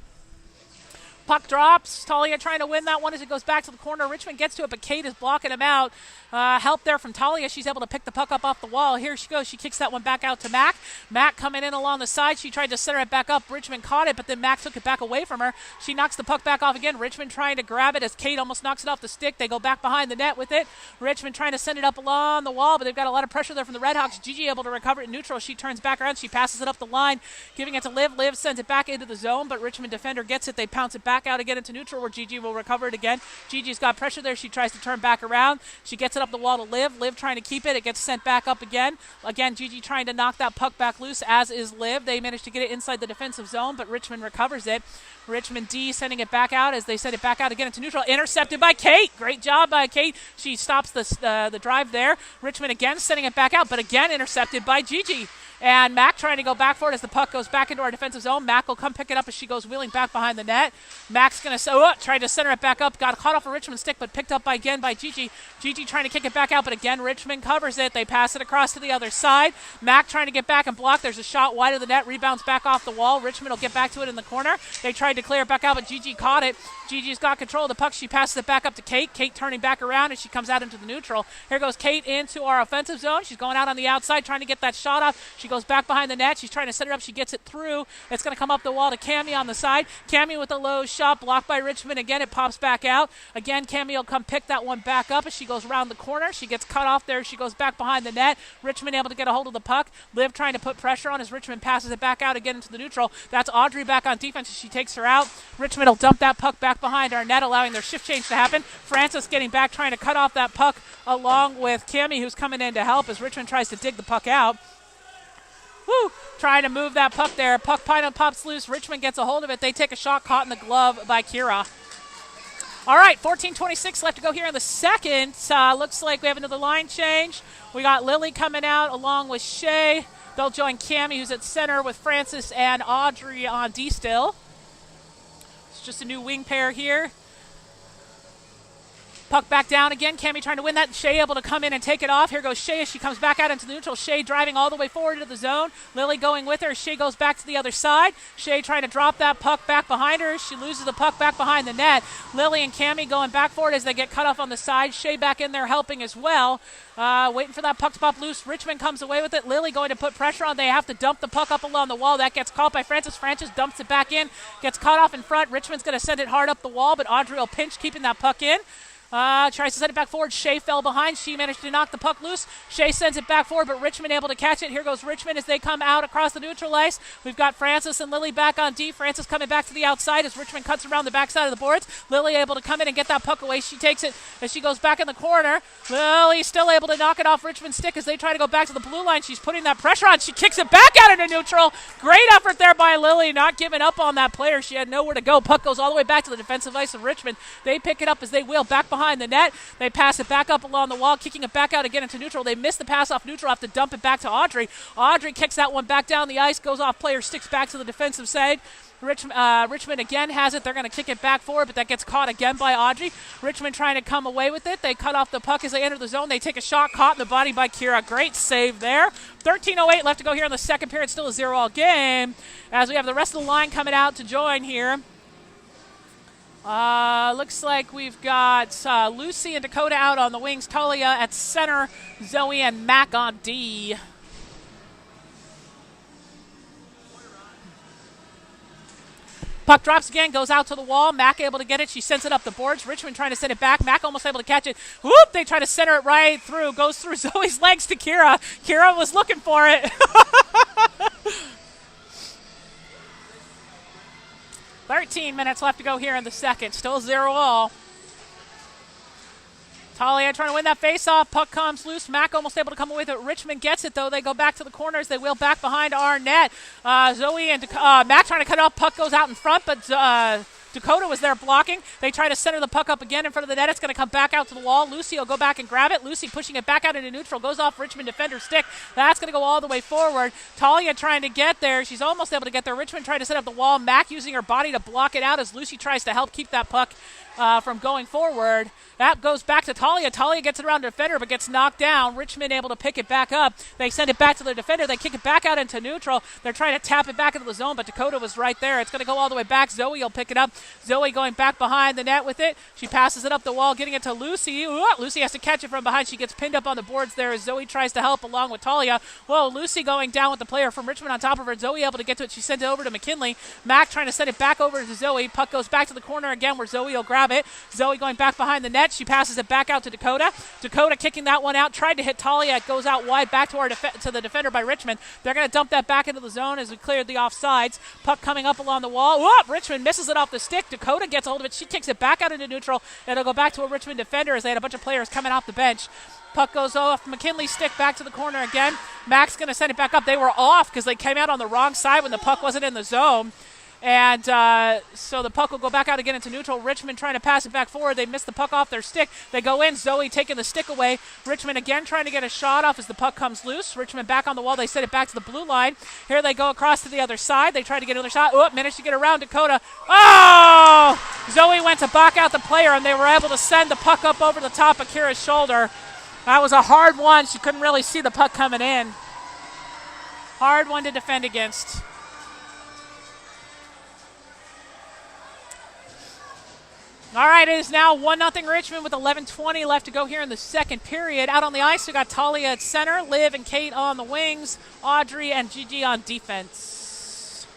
A: Puck drops. Talia trying to win that one as it goes back to the corner. Richmond gets to it, but Kate is blocking him out. Help there from Talia. She's able to pick the puck up off the wall. Here she goes. She kicks that one back out to Mac. Mac coming in along the side. She tried to center it back up. Richmond caught it, but then Mac took it back away from her. She knocks the puck back off again. Richmond trying to grab it as Kate almost knocks it off the stick. They go back behind the net with it. Richmond trying to send it up along the wall, but they've got a lot of pressure there from the Redhawks. Gigi able to recover it in neutral. She turns back around. She passes it up the line, giving it to Liv. Liv sends it back into the zone, but Richmond defender gets it. They pounce it back back out again into neutral where Gigi will recover it again. Gigi's got pressure there. She tries to turn back around. She gets it up the wall to Liv. Liv trying to keep it. It gets sent back up again. Again, Gigi trying to knock that puck back loose, as is Liv. They manage to get it inside the defensive zone, but Richmond recovers it. Richmond D sending it back out as they send it back out again into neutral. Intercepted by Kate. Great job by Kate. She stops the drive there. Richmond again sending it back out, but again intercepted by Gigi. And Mac trying to go back for it as the puck goes back into our defensive zone. Mac will come pick it up as she goes wheeling back behind the net. Mac's going to try to center it back up. Got caught off a Richmond stick, but picked up again by Gigi. Gigi trying to kick it back out, but again, Richmond covers it. They pass it across to the other side. Mac trying to get back and block. There's a shot wide of the net. Rebounds back off the wall. Richmond will get back to it in the corner. They tried to clear it back out, but Gigi caught it. Gigi's got control of the puck. She passes it back up to Kate. Kate turning back around, and she comes out into the neutral. Here goes Kate into our offensive zone. She's going out on the outside, trying to get that shot off. She goes back behind the net. She's trying to set it up. She gets it through. It's going to come up the wall to Cammie on the side. Cammie with a low shot, blocked by Richmond. Again, it pops back out. Again, Cammie will come pick that one back up as she goes around the corner. She gets cut off there. She goes back behind the net. Richmond able to get a hold of the puck. Liv trying to put pressure on as Richmond passes it back out again into the neutral. That's Audrey back on defense as she takes her out. Richmond will dump that puck back behind our net, allowing their shift change to happen. Francis getting back, trying to cut off that puck along with Cammie, who's coming in to help as Richmond tries to dig the puck out. Woo! Trying to move that puck there. Puck pops loose. Richmond gets a hold of it. They take a shot caught in the glove by Kira. All right, 14:26 left to go here in the second. Looks like we have another line change. We got Lily coming out along with Shay. They'll join Cammie, who's at center, with Francis and Audrey on D still. It's just a new wing pair here. Puck back down again. Cammie trying to win that. Shay able to come in and take it off. Here goes Shay as she comes back out into the neutral. Shay driving all the way forward into the zone. Lily going with her. Shay goes back to the other side. Shay trying to drop that puck back behind her. She loses the puck back behind the net. Lily and Cammie going back for it as they get cut off on the side. Shay back in there helping as well. Waiting for that puck to pop loose. Richmond comes away with it. Lily going to put pressure on. They have to dump the puck up along the wall. That gets caught by Francis. Francis dumps it back in. Gets caught off in front. Richmond's going to send it hard up the wall, but Audrey will pinch, keeping that puck in. Tries to send it back forward. Shay fell behind. She managed to knock the puck loose. Shay sends it back forward, but Richmond able to catch it. Here goes Richmond as they come out across the neutral ice. We've got Francis and Lily back on D. Francis coming back to the outside as Richmond cuts around the backside of the boards. Lily able to come in and get that puck away. She takes it as she goes back in the corner. Lily still able to knock it off Richmond's stick as they try to go back to the blue line. She's putting that pressure on. She kicks it back out into neutral. Great effort there by Lily, not giving up on that player. She had nowhere to go. Puck goes all the way back to the defensive ice of Richmond. They pick it up as they wheel back behind the net. They pass it back up along the wall, kicking it back out again into neutral. They miss the pass off neutral, have to dump it back to Audrey. Audrey kicks that one back down the ice, goes off player, sticks back to the defensive side. Richmond again has it. They're going to kick it back forward, but that gets caught again by Audrey. Richmond trying to come away with it. They cut off the puck as they enter the zone. They take a shot, caught in the body by Kira. Great save there. 13:08 left to go here in the second period. Still a 0-all game as we have the rest of the line coming out to join here. Looks like we've got Lucy and Dakota out on the wings, Talia at center, Zoe and Mac on D. Puck drops again, goes out to the wall. Mac able to get it. She sends it up the boards. Richmond trying to send it back. Mac almost able to catch it. Whoop! They try to center it right through. Goes through Zoe's legs to Kira. Kira was looking for it. 13 minutes left to go here in the second. Still 0-all. Talia trying to win that face-off. Puck comes loose. Mac almost able to come away with it. Richmond gets it, though. They go back to the corners. They wheel back behind our net. Zoe and Mac trying to cut it off. Puck goes out in front, but Dakota was there blocking. They try to center the puck up again in front of the net. It's going to come back out to the wall. Lucy will go back and grab it. Lucy pushing it back out into neutral. Goes off Richmond defender's stick. That's going to go all the way forward. Talia trying to get there. She's almost able to get there. Richmond trying to set up the wall. Mac using her body to block it out as Lucy tries to help keep that puck from going forward. That goes back to Talia. Talia gets it around the defender but gets knocked down. Richmond able to pick it back up. They send it back to their defender. They kick it back out into neutral. They're trying to tap it back into the zone, but Dakota was right there. It's going to go all the way back. Zoe will pick it up. Zoe going back behind the net with it. She passes it up the wall, getting it to Lucy. Ooh, Lucy has to catch it from behind. She gets pinned up on the boards there as Zoe tries to help along with Talia. Whoa, Lucy going down with the player from Richmond on top of her. Zoe able to get to it. She sent it over to McKinley. Mac trying to send it back over to Zoe. Puck goes back to the corner again where Zoe will grab it. Zoe going back behind the net. She passes it back out to Dakota. Dakota kicking that one out. Tried to hit Talia. It goes out wide back to to the defender by Richmond. They're going to dump that back into the zone as we cleared the offsides. Puck coming up along the wall. Whoop! Richmond misses it off the stick. stick. Dakota gets a hold of it. She kicks it back out into neutral. It'll go back to a Richmond defender as they had a bunch of players coming off the bench. Puck goes off McKinley's stick back to the corner again. Mac's going to send it back up. They were off because they came out on the wrong side when the puck wasn't in the zone. And so the puck will go back out again into neutral. Richmond trying to pass it back forward. They miss the puck off their stick. They go in. Zoe taking the stick away. Richmond again trying to get a shot off as the puck comes loose. Richmond back on the wall. They send it back to the blue line. Here they go across to the other side. They try to get another shot. Oh, managed to get around Dakota. Oh! Zoe went to block out the player, and they were able to send the puck up over the top of Kira's shoulder. That was a hard one. She couldn't really see the puck coming in. Hard one to defend against. All right, it is now 1-0 Richmond with 11:20 left to go here in the second period. Out on the ice, we got Talia at center, Liv and Kate on the wings, Audrey and Gigi on defense.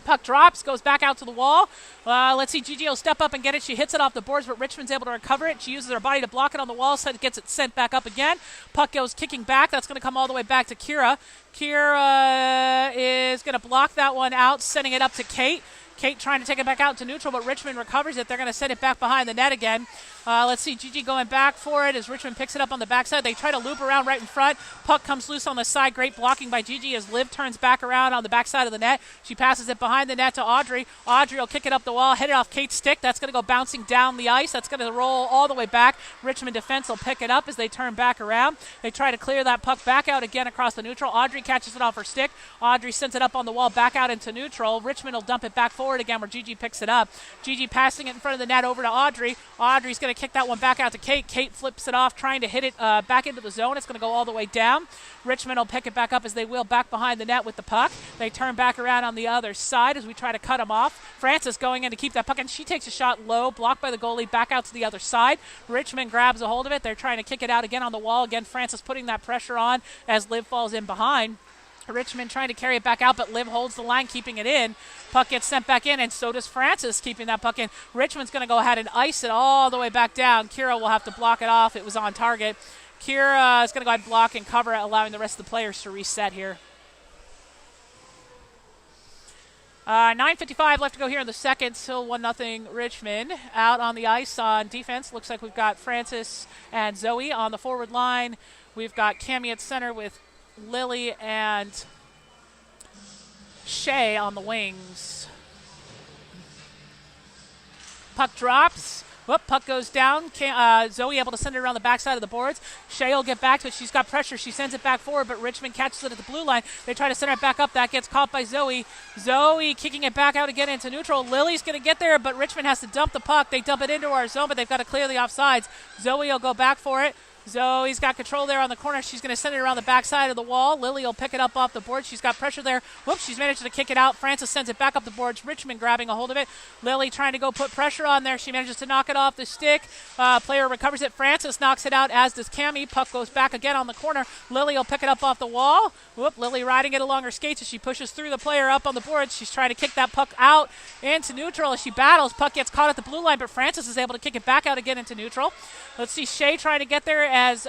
A: Puck drops, goes back out to the wall. Let's see, Gigi will step up and get it. She hits it off the boards, but Richmond's able to recover it. She uses her body to block it on the wall, so it gets it sent back up again. Puck goes kicking back. That's going to come all the way back to Kira. Kira is going to block that one out, sending it up to Kate. Kate trying to take it back out to neutral, but Richmond recovers it. They're going to send it back behind the net again. Let's see, Gigi going back for it as Richmond picks it up on the backside. They try to loop around right in front. Puck comes loose on the side. Great blocking by Gigi as Liv turns back around on the backside of the net. She passes it behind the net to Audrey. Audrey will kick it up the wall, hit it off Kate's stick. That's going to go bouncing down the ice. That's going to roll all the way back. Richmond defense will pick it up as they turn back around. They try to clear that puck back out again across the neutral. Audrey catches it off her stick. Audrey sends it up on the wall back out into neutral. Richmond will dump it back forward again where Gigi picks it up. Gigi passing it in front of the net over to Audrey. Audrey's going to kick that one back out to Kate. Kate flips it off, trying to hit it back into the zone. It's going to go all the way down. Richmond will pick it back up as they wheel back behind the net with the puck. They turn back around on the other side as we try to cut them off. Francis going in to keep that puck, and she takes a shot low, blocked by the goalie, back out to the other side. Richmond grabs a hold of it. They're trying to kick it out again on the wall. Again, Francis putting that pressure on as Liv falls in behind. Richmond trying to carry it back out, but Liv holds the line, keeping it in. Puck gets sent back in, and so does Francis, keeping that puck in. Richmond's going to go ahead and ice it all the way back down. Kira will have to block it off. It was on target. Kira is going to go ahead and block and cover it, allowing the rest of the players to reset here. 9:55 left to go here in the second. Still 1-0 Richmond. Out on the ice on defense. Looks like we've got Francis and Zoe on the forward line. We've got Cammie at center with Lily and Shay on the wings. Puck drops. Whoop, puck goes down. Zoe able to send it around the backside of the boards. Shay will get back to it. She's got pressure. She sends it back forward, but Richmond catches it at the blue line. They try to send it back up. That gets caught by Zoe. Zoe kicking it back out again into neutral. Lily's going to get there, but Richmond has to dump the puck. They dump it into our zone, but they've got to clear the offsides. Zoe will go back for it. Zoe's got control there on the corner. She's going to send it around the backside of the wall. Lily will pick it up off the board. She's got pressure there. Whoops, she's managed to kick it out. Francis sends it back up the boards. Richmond grabbing a hold of it. Lily trying to go put pressure on there. She manages to knock it off the stick. Player recovers it. Francis knocks it out, as does Cammie. Puck goes back again on the corner. Lily will pick it up off the wall. Whoop, Lily riding it along her skates as she pushes through the player up on the boards. She's trying to kick that puck out into neutral as she battles. Puck gets caught at the blue line, but Francis is able to kick it back out again into neutral. Let's see Shay trying to get there as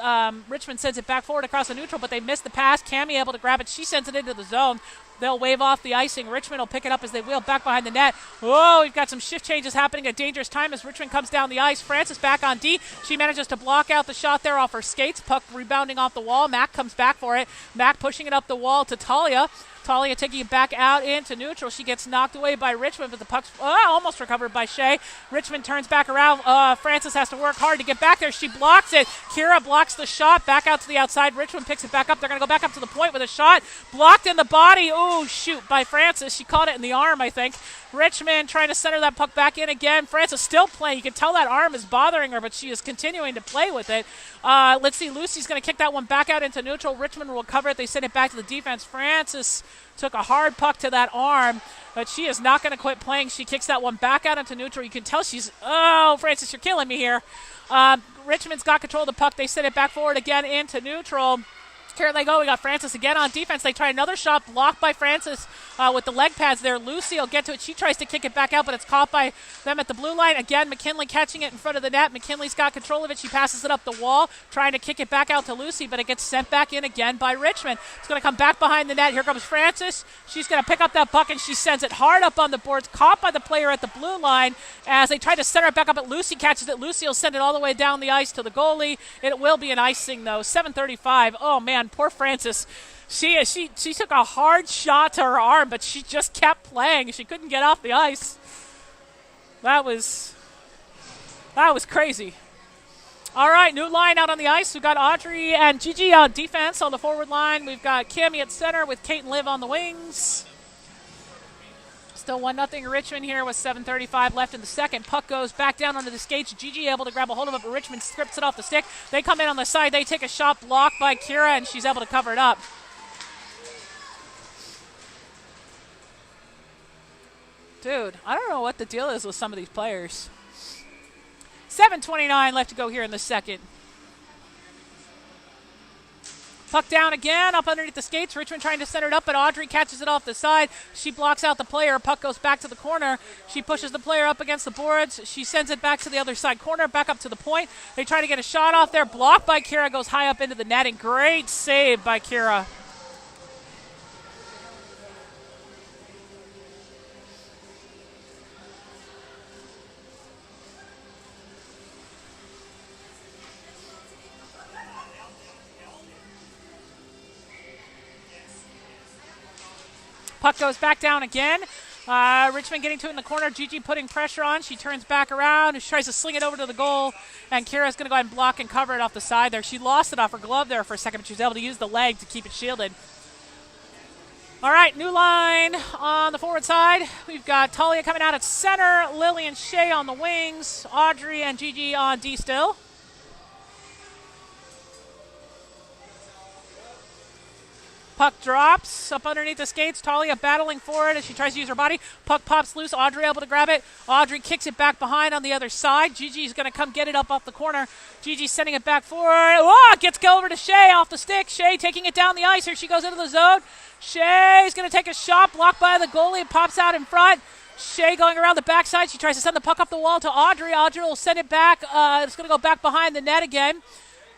A: Richmond sends it back forward across the neutral, but they missed the pass. Cammie able to grab it. She sends it into the zone. They'll wave off the icing. Richmond will pick it up as they wheel back behind the net. Whoa, we've got some shift changes happening at dangerous time as Richmond comes down the ice. Francis back on D. She manages to block out the shot there off her skates. Puck rebounding off the wall. Mac comes back for it. Mac pushing it up the wall to Talia. Talia taking it back out into neutral. She gets knocked away by Richmond, but the puck's almost recovered by Shay. Richmond turns back around. Francis has to work hard to get back there. She blocks it. Kira blocks the shot back out to the outside. Richmond picks it back up. They're going to go back up to the point with a shot. Blocked in the body. Oh, shoot, by Francis. She caught it in the arm, I think. Richmond trying to center that puck back in again. Francis still playing. You can tell that arm is bothering her, but she is continuing to play with it. Let's see. Lucy's going to kick that one back out into neutral. Richmond will cover it. They send it back to the defense. Francis took a hard puck to that arm, but she is not going to quit playing. She kicks that one back out into neutral. You can tell she's, oh, Francis, you're killing me here. Richmond's got control of the puck. They send it back forward again into neutral. Here they go. We got Francis again on defense. They try another shot, blocked by Francis with the leg pads there. Lucy will get to it. She tries to kick it back out, but it's caught by them at the blue line. Again, McKinley catching it in front of the net. McKinley's got control of it. She passes it up the wall, trying to kick it back out to Lucy, but it gets sent back in again by Richmond. It's going to come back behind the net. Here comes Francis. She's going to pick up that puck, and she sends it hard up on the boards, caught by the player at the blue line as they try to center it back up, but Lucy catches it. Lucy will send it all the way down the ice to the goalie. It will be an icing, though. 7:35. Oh, man, poor Francis. She took a hard shot to her arm, but she just kept playing. She couldn't get off the ice. That was crazy. All right, new line out on the ice. We've got Audrey and Gigi on defense on the forward line. We've got Cammie at center with Kate and Liv on the wings. Still 1-0 Richmond here with 7:35 left in the second. Puck goes back down under the skates. Gigi able to grab a hold of it, but Richmond strips it off the stick. They come in on the side. They take a shot blocked by Kira, and she's able to cover it up. Dude, I don't know what the deal is with some of these players. 7:29 left to go here in the second. Puck down again, up underneath the skates. Richmond trying to center it up, but Audrey catches it off the side. She blocks out the player. Puck goes back to the corner. She pushes the player up against the boards. She sends it back to the other side corner, back up to the point. They try to get a shot off there. Blocked by Kira, goes high up into the netting. Great save by Kira. Puck goes back down again. Richmond getting to it in the corner. Gigi putting pressure on. She turns back around. She tries to sling it over to the goal. And Kira's going to go ahead and block and cover it off the side there. She lost it off her glove there for a second, but she was able to use the leg to keep it shielded. All right, new line on the forward side. We've got Talia coming out at center. Lily and Shay on the wings. Audrey and Gigi on D still. Puck drops up underneath the skates. Talia battling for it as she tries to use her body. Puck pops loose. Audrey able to grab it. Audrey kicks it back behind on the other side. Gigi's going to come get it up off the corner. Gigi's sending it back forward. Oh, it gets go over to Shay off the stick. Shay taking it down the ice. Here she goes into the zone. Shay's going to take a shot. Blocked by the goalie. It pops out in front. Shay going around the backside. She tries to send the puck up the wall to Audrey. Audrey will send it back. It's going to go back behind the net again.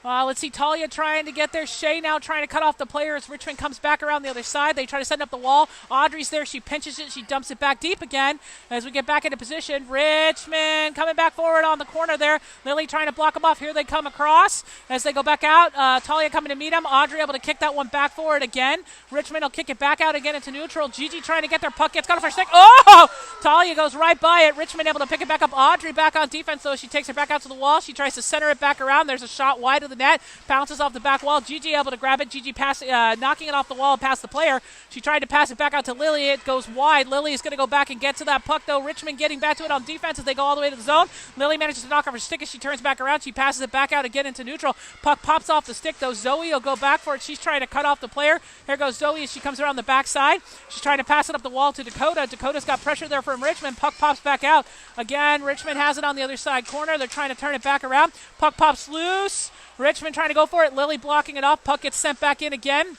A: Let's see, Talia trying to get there. Shay now trying to cut off the player as Richmond comes back around the other side. They try to send up the wall. Audrey's there. She pinches it. She dumps it back deep again as we get back into position. Richmond coming back forward on the corner there. Lily trying to block them off. Here they come across as they go back out. Talia coming to meet them. Audrey able to kick that one back forward again. Richmond will kick it back out again into neutral. Gigi trying to get their puck. Gets got off her stick. Oh! Talia goes right by it. Richmond able to pick it back up. Audrey back on defense, though. She takes it back out to the wall. She tries to center it back around. There's a shot wide of the net. Bounces off the back wall. Gigi able to grab it. Gigi knocking it off the wall past the player. She tried to pass it back out to Lily. It goes wide. Lily is going to go back and get to that puck, though. Richmond getting back to it on defense as they go all the way to the zone. Lily manages to knock off her stick as she turns back around. She passes it back out again into neutral. Puck pops off the stick, though. Zoe will go back for it. She's trying to cut off the player. Here goes Zoe as she comes around the backside. She's trying to pass it up the wall to Dakota. Dakota's got pressure there from Richmond. Puck pops back out. Again, Richmond has it on the other side corner. They're trying to turn it back around. Puck pops loose. Richmond trying to go for it. Lily blocking it off. Puck gets sent back in again.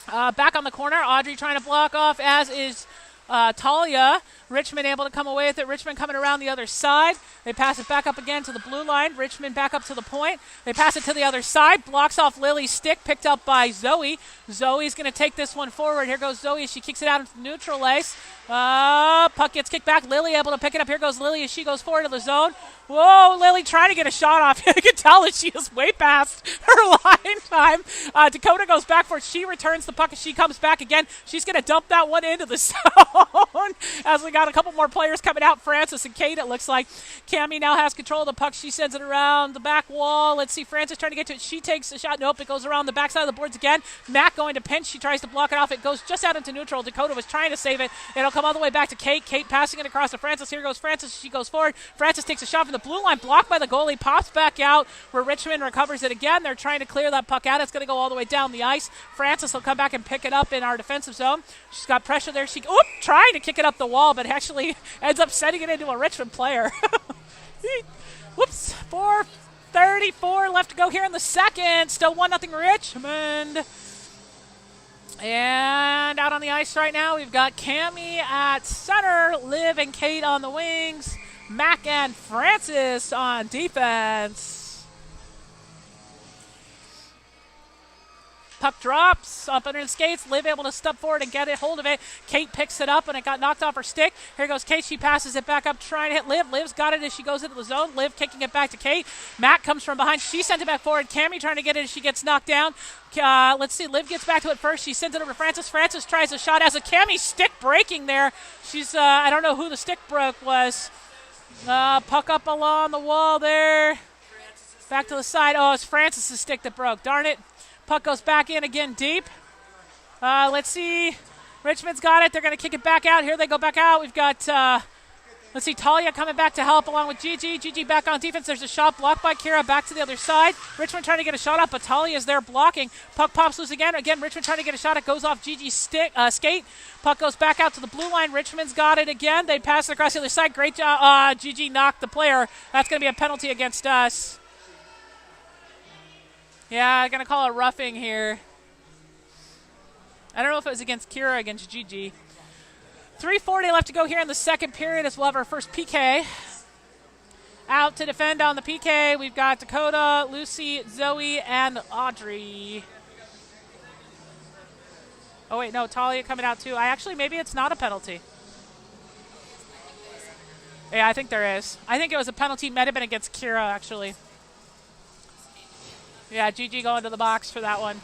A: Back on the corner. Audrey trying to block off, as is Talia. Richmond able to come away with it. Richmond coming around the other side. They pass it back up again to the blue line. Richmond back up to the point. They pass it to the other side. Blocks off Lily's stick, picked up by Zoe. Zoe's going to take this one forward. Here goes Zoe. She kicks it out into the neutral ice. Puck gets kicked back. Lily able to pick it up. Here goes Lily as she goes forward to the zone. Whoa, Lily trying to get a shot off. You can tell that she is way past her line time. Dakota goes back for it. She returns the puck as she comes back again. She's going to dump that one into the zone as we got a couple more players coming out. Francis and Kate, it looks like. Cammie now has control of the puck. She sends it around the back wall. Let's see, Francis trying to get to it. She takes a shot. Nope, it goes around the backside of the boards again. Mac going to pinch. She tries to block it off. It goes just out into neutral. Dakota was trying to save it. It'll come all the way back to Kate. Kate passing it across to Francis. Here goes Francis. She goes forward. Francis takes a shot from the blue line, blocked by the goalie, pops back out where Richmond recovers it again. They're trying to clear that puck out. It's going to go all the way down the ice. Francis will come back and pick it up in our defensive zone. She's got pressure there. She trying to kick it up the wall, but actually ends up sending it into a Richmond player. Whoops. 4:34 left to go here in the second. Still 1-0 Richmond. And out on the ice right now, we've got Cammy at center, Liv and Kate on the wings, Mac and Francis on defense. Puck drops up under the skates. Liv able to step forward and get a hold of it. Kate picks it up and it got knocked off her stick. Here goes Kate. She passes it back up, trying to hit Liv. Liv's got it as she goes into the zone. Liv kicking it back to Kate. Matt comes from behind. She sent it back forward. Cammy trying to get it as she gets knocked down. Let's see. Liv gets back to it first. She sends it over to Francis. Francis tries a shot. As a Cammy stick breaking there. She's, I don't know who the stick broke was. Puck up along the wall there. Back to the side. Oh, it's Francis' stick that broke. Darn it. Puck goes back in again deep. Let's see. Richmond's got it. They're going to kick it back out. Here they go back out. We've got, let's see, Talia coming back to help along with Gigi. Gigi back on defense. There's a shot blocked by Kira. Back to the other side. Richmond trying to get a shot up, but Talia's there blocking. Puck pops loose again. Again, Richmond trying to get a shot. It goes off Gigi's skate. Puck goes back out to the blue line. Richmond's got it again. They pass it across the other side. Great job. Gigi knocked the player. That's going to be a penalty against us. Yeah, I'm going to call it roughing here. I don't know if it was against Kira or against Gigi. 3:40 left to go here in the second period as we'll have our first PK. Out to defend on the PK, we've got Dakota, Lucy, Zoe, and Audrey. Oh, wait, no, Talia coming out too. Maybe it's not a penalty. Yeah, I think there is. I think it was a penalty. Might have been against Kira, actually. Yeah, Gigi going to the box for that one.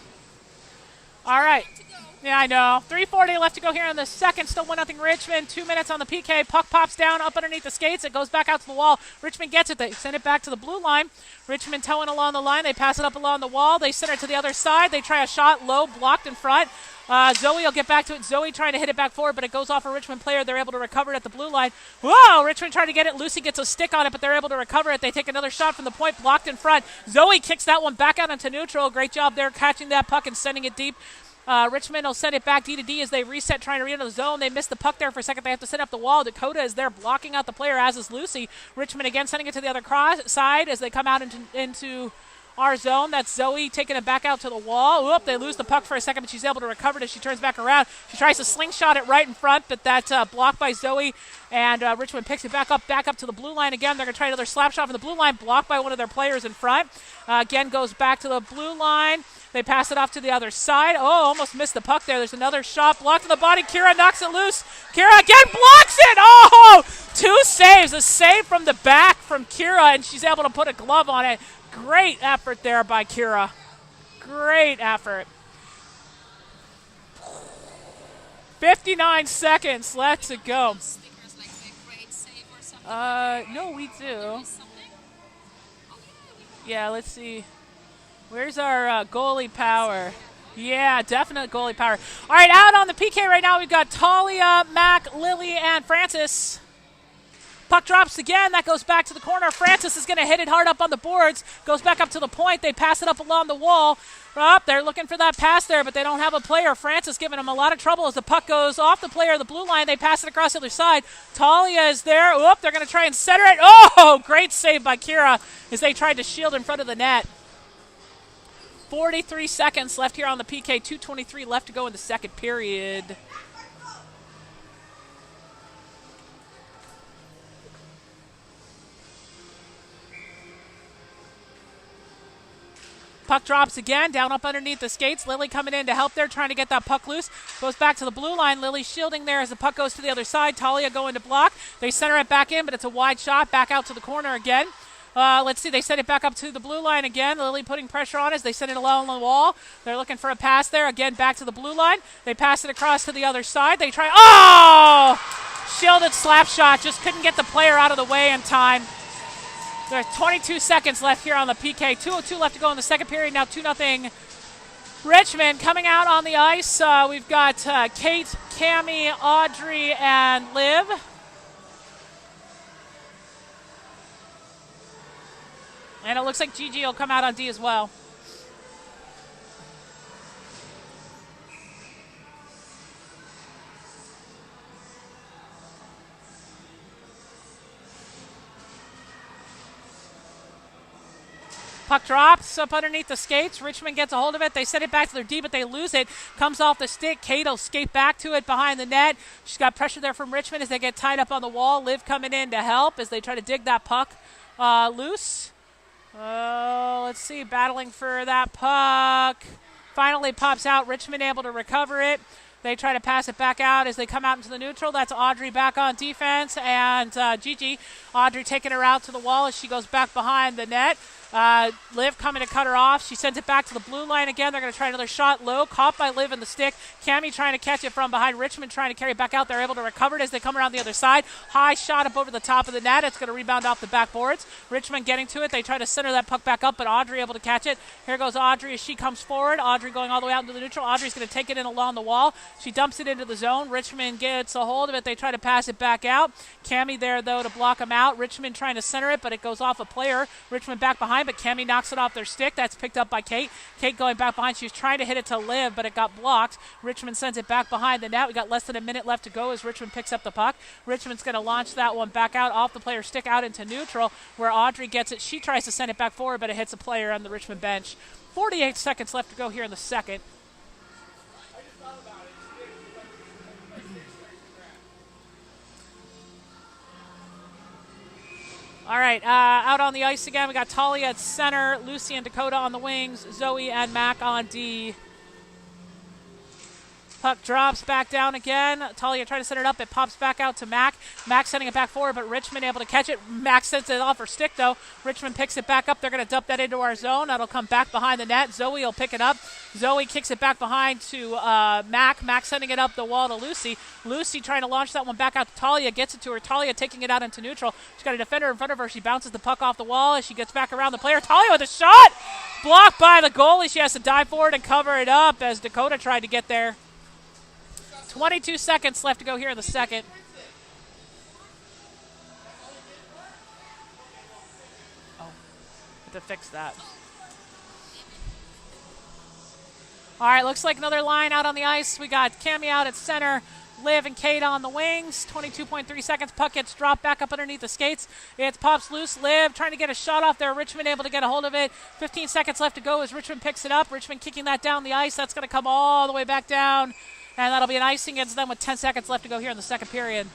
A: All right. Yeah, I know. 3:40 left to go here in the second. Still 1-0 Richmond. 2 minutes on the PK. Puck pops down up underneath the skates. It goes back out to the wall. Richmond gets it. They send it back to the blue line. Richmond towing along the line. They pass it up along the wall. They send it to the other side. They try a shot low, blocked in front. Zoe will get back to it. Zoe trying to hit it back forward, but it goes off a Richmond player. They're able to recover it at the blue line. Whoa! Richmond trying to get it. Lucy gets a stick on it, but they're able to recover it. They take another shot from the point, blocked in front. Zoe kicks that one back out into neutral. Great job there catching that puck and sending it deep. Richmond will send it back D to D as they reset, trying to re-enter the zone. They missed the puck there for a second. They have to set up the wall. Dakota is there blocking out the player, as is Lucy. Richmond again sending it to the other side as they come out into our zone. That's Zoe taking it back out to the wall. Oop, they lose the puck for a second, but she's able to recover it as she turns back around. She tries to slingshot it right in front, but that's blocked by Zoe, and Richmond picks it back up to the blue line again. They're going to try another slap shot from the blue line, blocked by one of their players in front. Again, goes back to the blue line. They pass it off to the other side. Oh, almost missed the puck there. There's another shot blocked in the body. Kira knocks it loose. Kira again blocks it. Oh, 2 saves. A save from the back from Kira, and she's able to put a glove on it. Great effort there by Kira. Great effort. 59 seconds left to go. No, we do. Yeah, let's see. Where's our goalie power? Yeah, definite goalie power. All right, out on the PK right now, we've got Talia, Mac, Lily, and Francis. Puck drops again. That goes back to the corner. Francis is going to hit it hard up on the boards. Goes back up to the point. They pass it up along the wall. They're looking for that pass there, but they don't have a player. Francis giving them a lot of trouble as the puck goes off the player, the blue line. They pass it across the other side. Talia is there. They're going to try and center it. Oh, great save by Kira as they tried to shield in front of the net. 43 seconds left here on the PK. 2:23 left to go in the second period. Puck drops again, down up underneath the skates. Lily coming in to help there, trying to get that puck loose. Goes back to the blue line. Lily shielding there as the puck goes to the other side. Talia going to block. They center it back in, but it's a wide shot. Back out to the corner again. Let's see, they send it back up to the blue line again. Lily putting pressure on as they send it along the wall. They're looking for a pass there. Again, back to the blue line. They pass it across to the other side. They try, shielded slap shot. Just couldn't get the player out of the way in time. There's 22 seconds left here on the PK. 2:02 left to go in the second period. Now 2-0 Richmond. Coming out on the ice, we've got Kate, Cammy, Audrey, and Liv. And it looks like Gigi will come out on D as well. Puck drops up underneath the skates. Richmond gets a hold of it. They send it back to their D, but they lose it. Comes off the stick. Kate will skate back to it behind the net. She's got pressure there from Richmond as they get tied up on the wall. Liv coming in to help as they try to dig that puck loose. Oh, let's see. Battling for that puck. Finally pops out. Richmond able to recover it. They try to pass it back out as they come out into the neutral. That's Audrey back on defense. And Gigi, Audrey taking her out to the wall as she goes back behind the net. Liv coming to cut her off. She sends it back to the blue line again. They're going to try another shot low. Caught by Liv in the stick. Cammy trying to catch it from behind. Richmond trying to carry it back out. They're able to recover it as they come around the other side. High shot up over the top of the net. It's going to rebound off the backboards. Richmond getting to it. They try to center that puck back up, but Audrey able to catch it. Here goes Audrey as she comes forward. Audrey going all the way out into the neutral. Audrey's going to take it in along the wall. She dumps it into the zone. Richmond gets a hold of it. They try to pass it back out. Cammy there, though, to block them out. Richmond trying to center it, but it goes off a player. Richmond back behind, but Cammy knocks it off their stick. That's picked up by Kate. Kate going back behind. She was trying to hit it to Liv, but it got blocked. Richmond sends it back behind the net. We got less than a minute left to go as Richmond picks up the puck. Richmond's going to launch that one back out off the player's stick out into neutral where Audrey gets it. She tries to send it back forward, but it hits a player on the Richmond bench. 48 seconds left to go here in the second. All right, out on the ice again, we got Talia at center, Lucy and Dakota on the wings, Zoe and Mac on D. Puck drops back down again. Talia trying to set it up. It pops back out to Mac. Mac sending it back forward, but Richmond able to catch it. Mac sends it off her stick, though. Richmond picks it back up. They're going to dump that into our zone. That'll come back behind the net. Zoe will pick it up. Zoe kicks it back behind to Mac. Mac sending it up the wall to Lucy. Lucy trying to launch that one back out to Talia. Gets it to her. Talia taking it out into neutral. She's got a defender in front of her. She bounces the puck off the wall as she gets back around the player. Talia with a shot! Blocked by the goalie. She has to dive forward and cover it up as Dakota tried to get there. 22 seconds left to go here in the second. Oh, have to fix that. All right, looks like another line out on the ice. We got Cammy out at center, Liv and Kate on the wings. 22.3 seconds. Puck gets dropped back up underneath the skates. It pops loose. Liv trying to get a shot off there. Richmond able to get a hold of it. 15 seconds left to go as Richmond picks it up. Richmond kicking that down the ice. That's going to come all the way back down. And that'll be an icing against them with 10 seconds left to go here in the second period.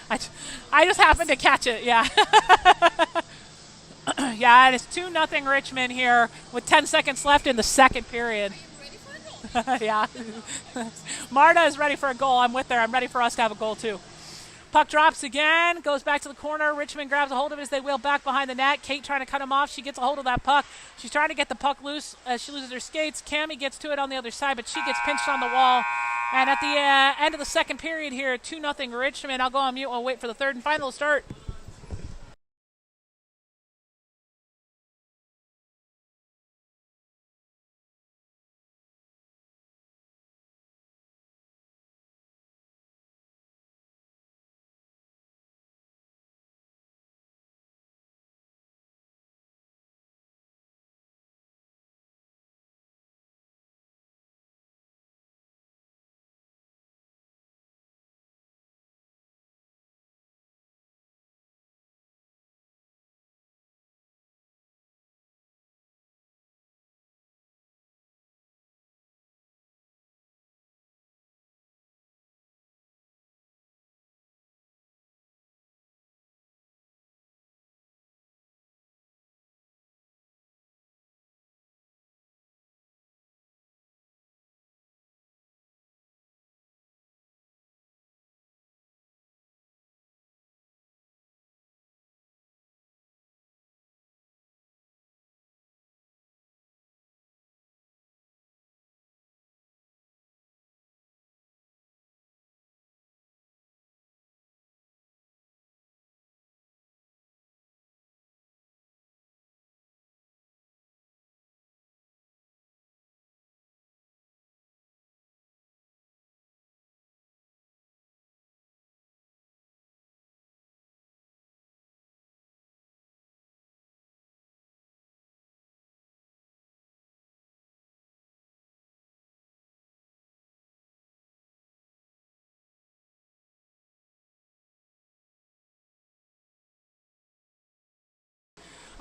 A: I just happened to catch it, yeah. Yeah, it is 2-0 Richmond here with 10 seconds left in the second period. Yeah. Marta is ready for a goal. I'm with her. I'm ready for us to have a goal, too. Puck drops again, goes back to the corner. Richmond grabs a hold of it as they wheel back behind the net. Kate trying to cut him off. She gets a hold of that puck. She's trying to get the puck loose as she loses her skates. Cammy gets to it on the other side, but she gets pinched on the wall. And at the end of the second period here, 2-0 Richmond. I'll go on mute and wait for the third and final start.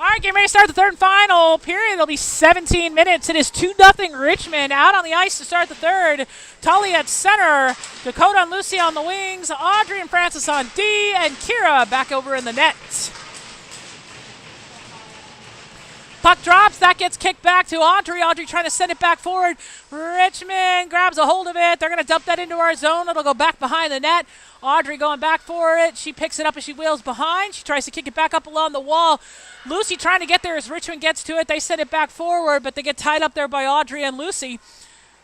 A: All right, getting ready to start the third and final period. It'll be 17 minutes. It is 2-0 Richmond. Out on the ice to start the third. Tully at center. Dakota and Lucy on the wings. Audrey and Francis on D. And Kira back over in the net. Puck drops. That gets kicked back to Audrey. Audrey trying to send it back forward. Richmond grabs a hold of it. They're going to dump that into our zone. It'll go back behind the net. Audrey going back for it. She picks it up as she wheels behind. She tries to kick it back up along the wall. Lucy trying to get there as Richmond gets to it. They send it back forward, but they get tied up there by Audrey and Lucy.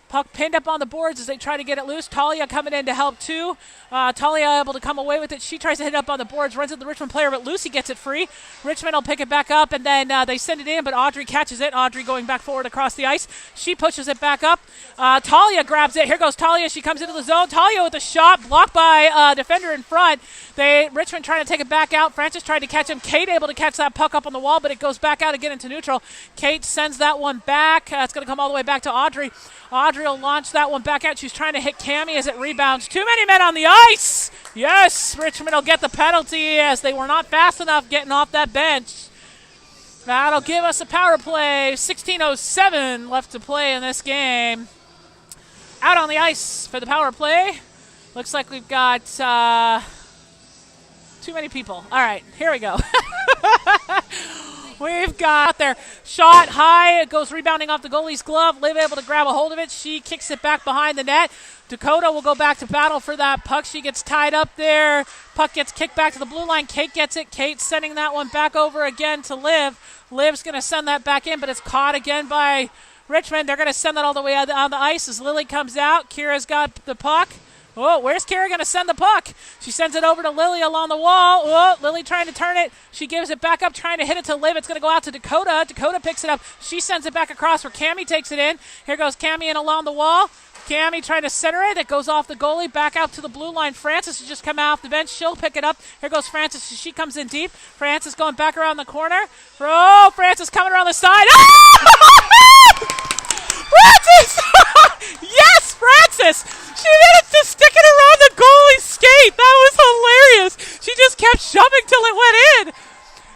A: Puck pinned up on the boards as they try to get it loose. Talia coming in to help too. Talia able to come away with it. She tries to hit it up on the boards, runs into the Richmond player, but Lucy gets it free. Richmond will pick it back up, and then they send it in, but Audrey catches it. Audrey going back forward across the ice. She pushes it back up. Talia grabs it. Here goes Talia. She comes into the zone. Talia with a shot blocked by defender in front. Richmond trying to take it back out. Francis tried to catch him. Kate able to catch that puck up on the wall, but it goes back out again into neutral. Kate sends that one back. It's going to come all the way back to Audrey. Audrey will launch that one back out. She's trying to hit Cammie as it rebounds. Too many men on the ice. Yes, Richmond will get the penalty as they were not fast enough getting off that bench. That'll give us a power play. 16:07 left to play in this game. Out on the ice for the power play. Looks like we've got too many people. All right, here we go. We've got their shot high. It goes rebounding off the goalie's glove. Liv able to grab a hold of it. She kicks it back behind the net. Dakota will go back to battle for that puck. She gets tied up there. Puck gets kicked back to the blue line. Kate gets it. Kate sending that one back over again to Liv. Liv's going to send that back in, but it's caught again by Richmond. They're going to send that all the way on the ice as Lily comes out. Kira's got the puck. Oh, where's Kira going to send the puck? She sends it over to Lily along the wall. Oh, Lily trying to turn it. She gives it back up, trying to hit it to Liv. It's going to go out to Dakota. Dakota picks it up. She sends it back across where Cammie takes it in. Here goes Cammie in along the wall. Cammie trying to center it. It goes off the goalie, back out to the blue line. Francis has just come out off the bench. She'll pick it up. Here goes Francis. She comes in deep. Francis going back around the corner. Oh, Francis coming around the side. Francis! Yes, Francis! She managed to stick it around the goalie's skate. That was hilarious. She just kept shoving till it went in.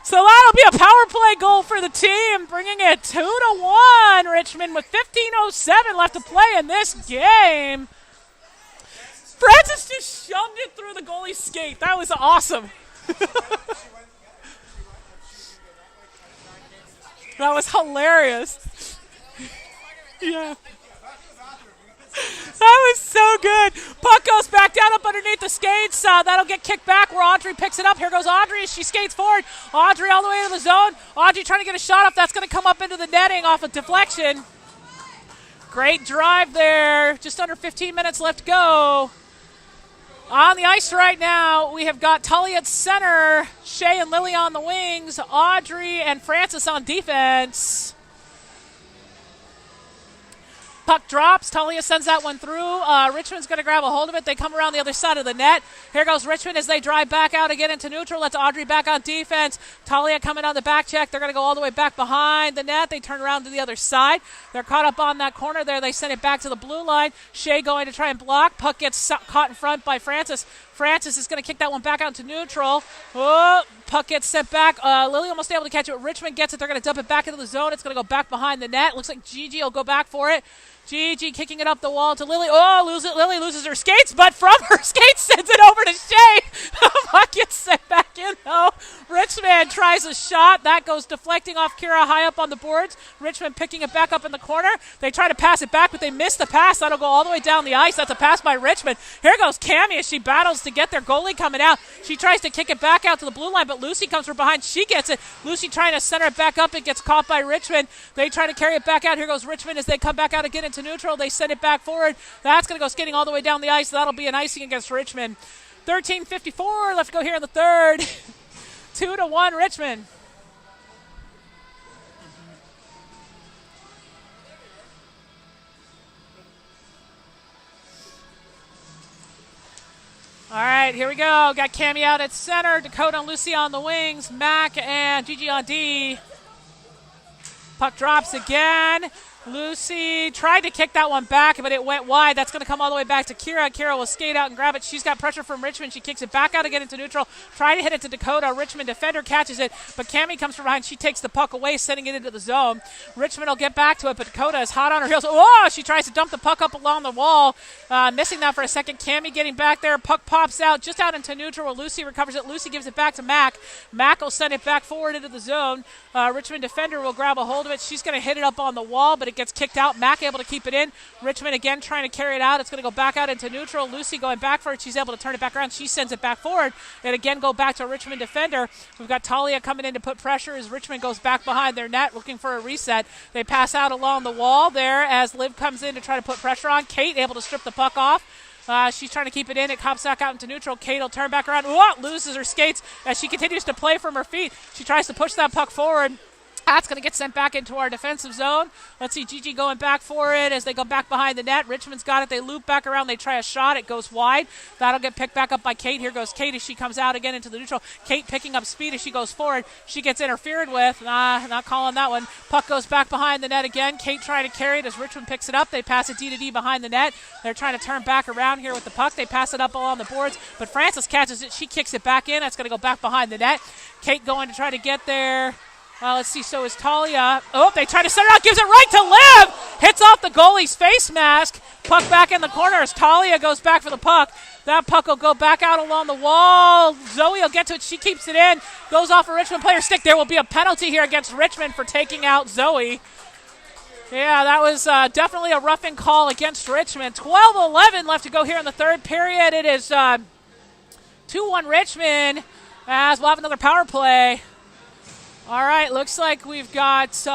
A: So that'll be a power play goal for the team, bringing it 2-1. Richmond with 15:07 left to play in this game. Francis just shoved it through the goalie's skate. That was awesome. That was hilarious. Yeah. That was so good. Puck goes back down up underneath the skates. That'll get kicked back where Audrey picks it up. Here goes Audrey as she skates forward. Audrey all the way to the zone. Audrey trying to get a shot off. That's going to come up into the netting off a deflection. Great drive there. Just under 15 minutes left to go. On the ice right now, we have got Tully at center, Shay and Lily on the wings, Audrey and Francis on defense. Puck drops. Talia sends that one through. Richmond's going to grab a hold of it. They come around the other side of the net. Here goes Richmond as they drive back out again into neutral. That's Audrey back on defense. Talia coming on the back check. They're going to go all the way back behind the net. They turn around to the other side. They're caught up on that corner there. They send it back to the blue line. Shea going to try and block. Puck gets caught in front by Francis. Francis is going to kick that one back out to neutral. Oh, puck gets sent back. Lily almost able to catch it. Richmond gets it. They're going to dump it back into the zone. It's going to go back behind the net. Looks like Gigi will go back for it. Gigi kicking it up the wall to Lily. Oh, Lily loses her skates, but from her skates sends it over to Shay. Puck gets sent back in, though. Richmond tries a shot. That goes deflecting off Kira high up on the boards. Richmond picking it back up in the corner. They try to pass it back, but they miss the pass. That'll go all the way down the ice. That's a pass by Richmond. Here goes Cammie as she battles to get their goalie coming out. She tries to kick it back out to the blue line, but Lucy comes from behind. She gets it. Lucy trying to center it back up. It gets caught by Richmond. They try to carry it back out. Here goes Richmond as they come back out again into neutral. They send it back forward. That's going to go skating all the way down the ice. That'll be an icing against Richmond. 13:54 left to go here in the third. 2-1 Richmond. All right, here we go. Got Cammie out at center. Dakota and Lucy on the wings. Mac and Gigi on D. Puck drops again. Lucy tried to kick that one back, but it went wide. That's going to come all the way back to Kira. Kira will skate out and grab it. She's got pressure from Richmond. She kicks it back out again into neutral. Try to hit it to Dakota. Richmond defender catches it, but Cammie comes from behind. She takes the puck away, sending it into the zone. Richmond will get back to it, but Dakota is hot on her heels. Oh, she tries to dump the puck up along the wall. Missing that for a second. Cammie getting back there. Puck pops out just out into neutral where Lucy recovers it. Lucy gives it back to Mac. Mac will send it back forward into the zone. Richmond defender will grab a hold of it. She's going to hit it up on the wall, but it gets kicked out. Mac able to keep it in. Richmond again trying to carry it out. It's going to go back out into neutral. Lucy going back for it. She's able to turn it back around. She sends it back forward. And again go back to a Richmond defender. We've got Talia coming in to put pressure as Richmond goes back behind their net looking for a reset. They pass out along the wall there as Liv comes in to try to put pressure on. Kate able to strip the puck off. She's trying to keep it in. It comes back out into neutral. Kate will turn back around. Loses her skates as she continues to play from her feet. She tries to push that puck forward. That's going to get sent back into our defensive zone. Let's see Gigi going back for it as they go back behind the net. Richmond's got it. They loop back around. They try a shot. It goes wide. That'll get picked back up by Kate. Here goes Kate as she comes out again into the neutral. Kate picking up speed as she goes forward. She gets interfered with. Not calling that one. Puck goes back behind the net again. Kate trying to carry it as Richmond picks it up. They pass it D behind the net. They're trying to turn back around here with the puck. They pass it up along the boards, but Francis catches it. She kicks it back in. That's going to go back behind the net. Kate going to try to get there. Let's see, so is Talia. Oh, they try to set it out, gives it right to Liv. Hits off the goalie's face mask. Puck back in the corner as Talia goes back for the puck. That puck will go back out along the wall. Zoe will get to it. She keeps it in. Goes off a Richmond player's stick. There will be a penalty here against Richmond for taking out Zoe. Yeah, that was definitely a roughing call against Richmond. 12:11 left to go here in the third period. It is 2-1 Richmond as we'll have another power play. All right, looks like we've got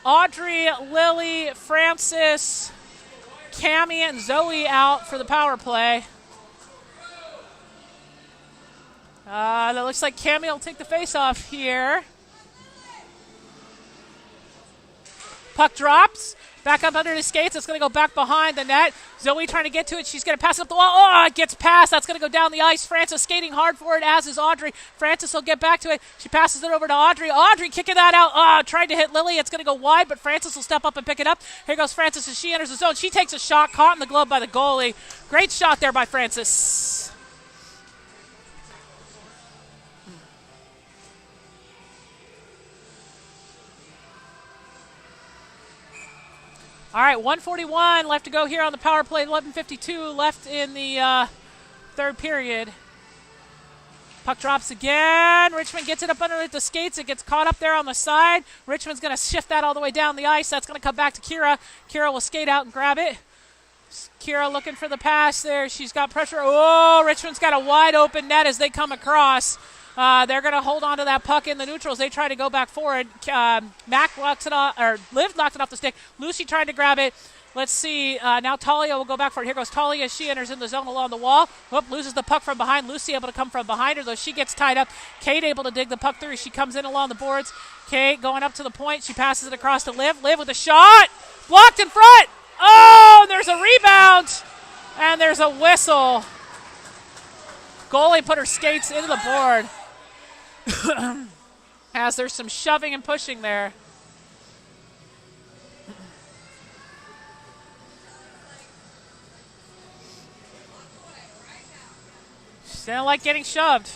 A: Audrey, Lily, Francis, Cammie, and Zoe out for the power play. That looks like Cammie will take the face-off here. Puck drops. Back up under the skates. It's going to go back behind the net. Zoe trying to get to it. She's going to pass it up the wall. Oh, it gets past. That's going to go down the ice. Francis skating hard for it, as is Audrey. Francis will get back to it. She passes it over to Audrey. Audrey kicking that out. Tried to hit Lily. It's going to go wide, but Francis will step up and pick it up. Here goes Francis as she enters the zone. She takes a shot, caught in the glove by the goalie. Great shot there by Francis. All right, 1:41 left to go here on the power play. 11:52 left in the third period. Puck drops again. Richmond gets it up underneath the skates. It gets caught up there on the side. Richmond's going to shift that all the way down the ice. That's going to come back to Kira. Kira will skate out and grab it. Kira looking for the pass there. She's got pressure. Oh, Richmond's got a wide open net as they come across. They're going to hold on to that puck in the neutrals. They try to go back forward. Mac locks it off, or Liv knocked it off the stick. Lucy trying to grab it. Let's see. Now Talia will go back for it. Here goes Talia. She enters in the zone along the wall. Whoop, loses the puck from behind. Lucy able to come from behind her, though she gets tied up. Kate able to dig the puck through. She comes in along the boards. Kate going up to the point. She passes it across to Liv. Liv with a shot. Blocked in front. Oh, there's a rebound. And there's a whistle. Goalie put her skates into the board. As there's some shoving and pushing there. She didn't like getting shoved.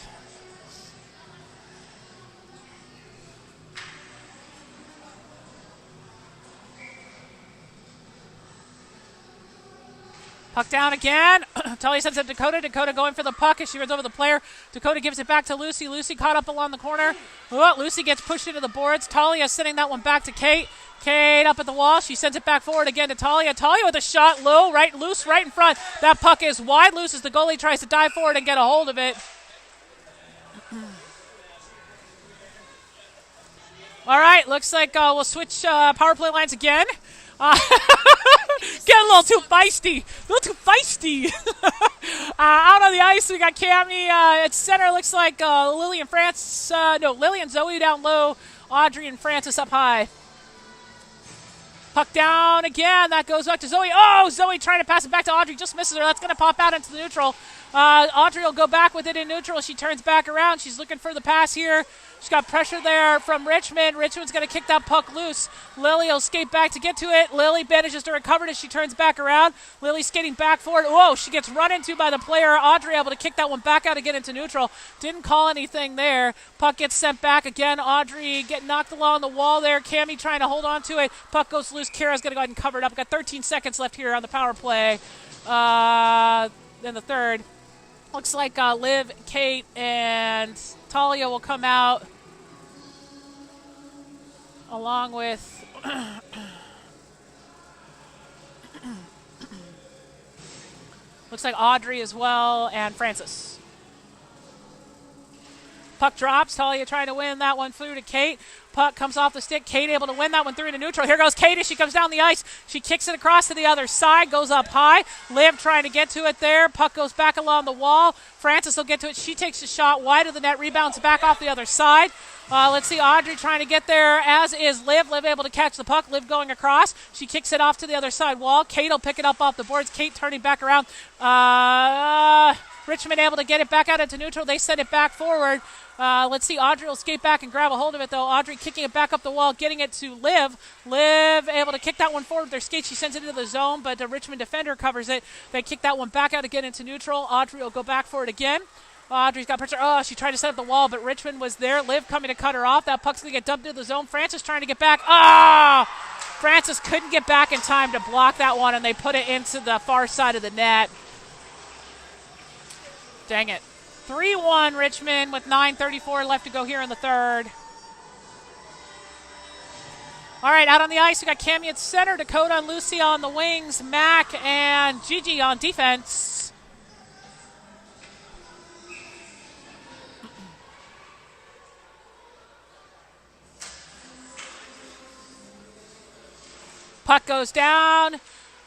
A: Puck down again. Talia sends it to Dakota. Dakota going for the puck as she runs over the player. Dakota gives it back to Lucy. Lucy caught up along the corner. Oh, Lucy gets pushed into the boards. Talia sending that one back to Kate. Kate up at the wall. She sends it back forward again to Talia. Talia with a shot low, right, loose, right in front. That puck is wide loose as the goalie tries to dive forward and get a hold of it. All right, looks like we'll switch power play lines again. Getting a little too feisty. Out on the ice, we got Cammie. At center, looks like Lily and Zoe down low. Audrey and Francis up high. Puck down again. That goes back to Zoe. Oh, Zoe trying to pass it back to Audrey. Just misses her. That's going to pop out into the neutral. Audrey will go back with it in neutral. She turns back around. She's looking for the pass here. She's got pressure there from Richmond. Richmond's going to kick that puck loose. Lily will skate back to get to it. Lily manages to recover it as she turns back around. Lily skating back forward. Whoa, she gets run into by the player. Audrey able to kick that one back out and get into neutral. Didn't call anything there. Puck gets sent back again. Audrey getting knocked along the wall there. Cammie trying to hold on to it. Puck goes loose. Kira's going to go ahead and cover it up. We've got 13 seconds left here on the power play in the third. Looks like Liv, Kate, and Talia will come out along with looks like Audrey as well, and Francis. Puck drops. Talia trying to win that one through to Kate. Puck comes off the stick. Kate able to win that one through to neutral. Here goes Kate as she comes down the ice. She kicks it across to the other side. Goes up high. Liv trying to get to it there. Puck goes back along the wall. Francis will get to it. She takes a shot wide of the net. Rebounds back off the other side. Let's see. Audrey trying to get there, as is Liv. Liv able to catch the puck. Liv going across. She kicks it off to the other side wall. Kate will pick it up off the boards. Kate turning back around. Richmond able to get it back out into neutral. They send it back forward. Let's see. Audrey will skate back and grab a hold of it, though. Audrey kicking it back up the wall, getting it to Liv. Liv able to kick that one forward with their skate. She sends it into the zone, but the Richmond defender covers it. They kick that one back out to get into neutral. Audrey will go back for it again. Audrey's got pressure. Oh, she tried to set up the wall, but Richmond was there. Liv coming to cut her off. That puck's going to get dumped into the zone. Francis trying to get back. Francis couldn't get back in time to block that one, and they put it into the far side of the net. Dang it. 3-1 Richmond with 9:34 left to go here in the third. All right, out on the ice, we got Cammie at center, Dakota and Lucy on the wings, Mac and Gigi on defense. Puck goes down.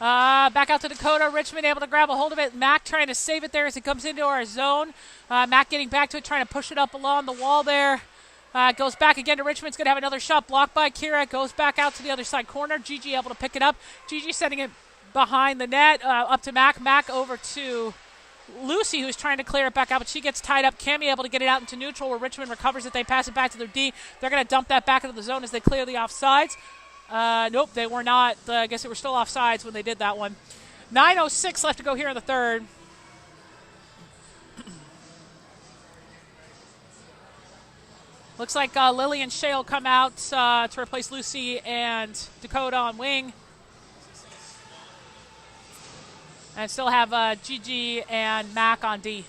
A: Back out to Dakota. Richmond able to grab a hold of it. Mac trying to save it there as it comes into our zone. Mac getting back to it, trying to push it up along the wall there. Goes back again to Richmond's going to have another shot blocked by Kira. Goes back out to the other side corner. Gigi able to pick it up. Gigi sending it behind the net, up to Mac. Mac over to Lucy, who's trying to clear it back out, but she gets tied up. Cammie able to get it out into neutral where Richmond recovers it. They pass it back to their D. They're going to dump that back into the zone as they clear the offsides. Nope, they were not. I guess they were still offsides when they did that one. 9:06 left to go here in the third. Looks like Lily and Shay will come out to replace Lucy and Dakota on wing. And still have Gigi and Mac on D.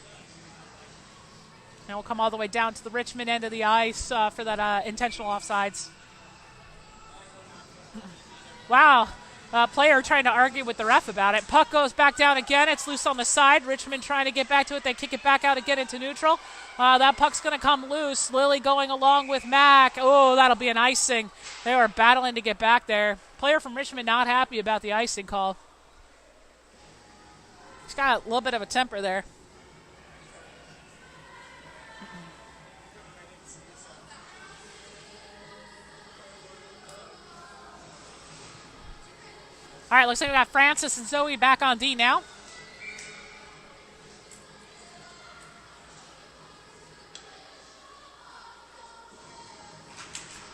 A: And we'll come all the way down to the Richmond end of the ice for that intentional offsides. Wow. Player trying to argue with the ref about it. Puck goes back down again. It's loose on the side. Richmond trying to get back to it. They kick it back out and get into neutral. That puck's going to come loose. Lily going along with Mac. Oh, that'll be an icing. They were battling to get back there. Player from Richmond not happy about the icing call. He's got a little bit of a temper there. All right, looks like we got Francis and Zoe back on D now.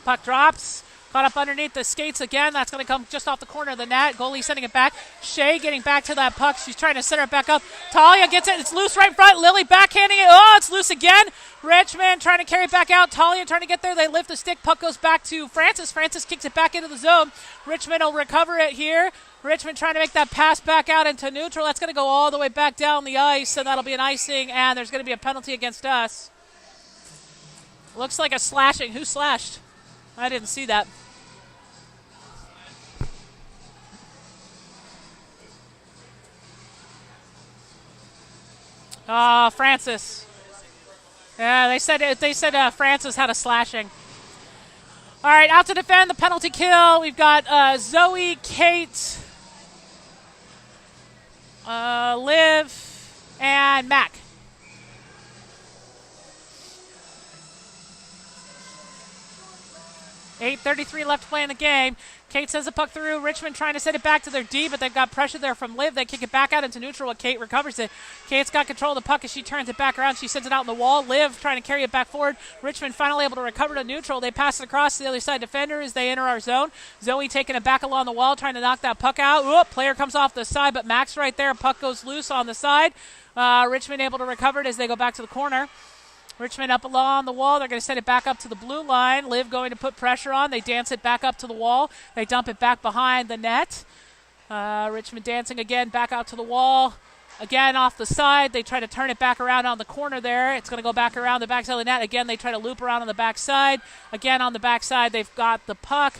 A: Puck drops. Caught up underneath the skates again. That's going to come just off the corner of the net. Goalie sending it back. Shay getting back to that puck. She's trying to set her back up. Talia gets it. It's loose right in front. Lily backhanding it. Oh, it's loose again. Richmond trying to carry it back out. Talia trying to get there. They lift the stick. Puck goes back to Francis. Francis kicks it back into the zone. Richmond will recover it here. Richmond trying to make that pass back out into neutral. That's going to go all the way back down the ice, and that'll be an icing, and there's going to be a penalty against us. Looks like a slashing. Who slashed? I didn't see that. Francis. Yeah, they said Francis had a slashing. All right, out to defend the penalty kill. We've got Zoe, Kate, Liv, and Mac. $8:33 left to play in the game. Kate sends the puck through. Richmond trying to send it back to their D, but they've got pressure there from Liv. They kick it back out into neutral, and Kate recovers it. Kate's got control of the puck as she turns it back around. She sends it out in the wall. Liv trying to carry it back forward. Richmond finally able to recover to neutral. They pass it across to the other side defender as they enter our zone. Zoe taking it back along the wall, trying to knock that puck out. Whoop, player comes off the side, but Max right there. Puck goes loose on the side. Richmond able to recover it as they go back to the corner. Richmond up along the wall. They're going to send it back up to the blue line. Liv going to put pressure on. They dance it back up to the wall. They dump it back behind the net. Richmond dancing again back out to the wall. Again off the side. They try to turn it back around on the corner there. It's going to go back around the backside of the net. Again, they try to loop around on the backside. Again on the backside, they've got the puck.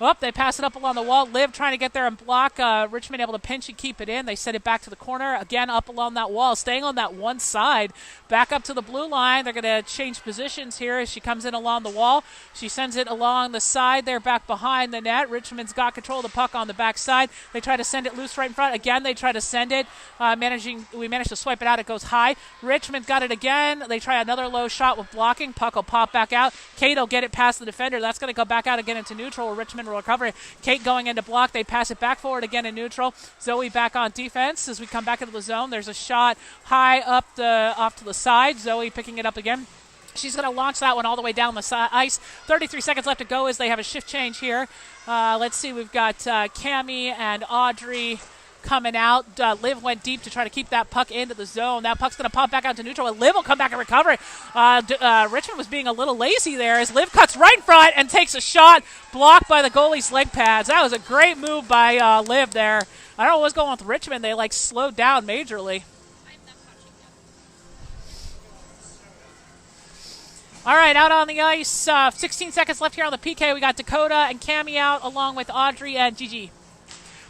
A: Oh, they pass it up along the wall. Liv trying to get there and block. Richmond able to pinch and keep it in. They send it back to the corner. Again, up along that wall, staying on that one side. Back up to the blue line. They're going to change positions here as she comes in along the wall. She sends it along the side there, back behind the net. Richmond's got control of the puck on the backside. They try to send it loose right in front. Again, they try to send it. We managed to swipe it out. It goes high. Richmond got it again. They try another low shot with blocking. Puck will pop back out. Kate will get it past the defender. That's going to go back out again into neutral where Richmond will recover it. Kate going into block. They pass it back forward again in neutral. Zoe back on defense as we come back into the zone. There's a shot high up off to the side. Zoe picking it up again. She's going to launch that one all the way down the ice. 33 seconds left to go as they have a shift change here. Let's see. We've got Cammie and Audrey coming out. Liv went deep to try to keep that puck into the zone. That puck's going to pop back out to neutral, and Liv will come back and recover it. Richmond was being a little lazy there as Liv cuts right in front and takes a shot blocked by the goalie's leg pads. That was a great move by Liv there. I don't know what's going on with Richmond. They slowed down majorly. All right, out on the ice. 16 seconds left here on the PK. We got Dakota and Cammie out along with Audrey and Gigi.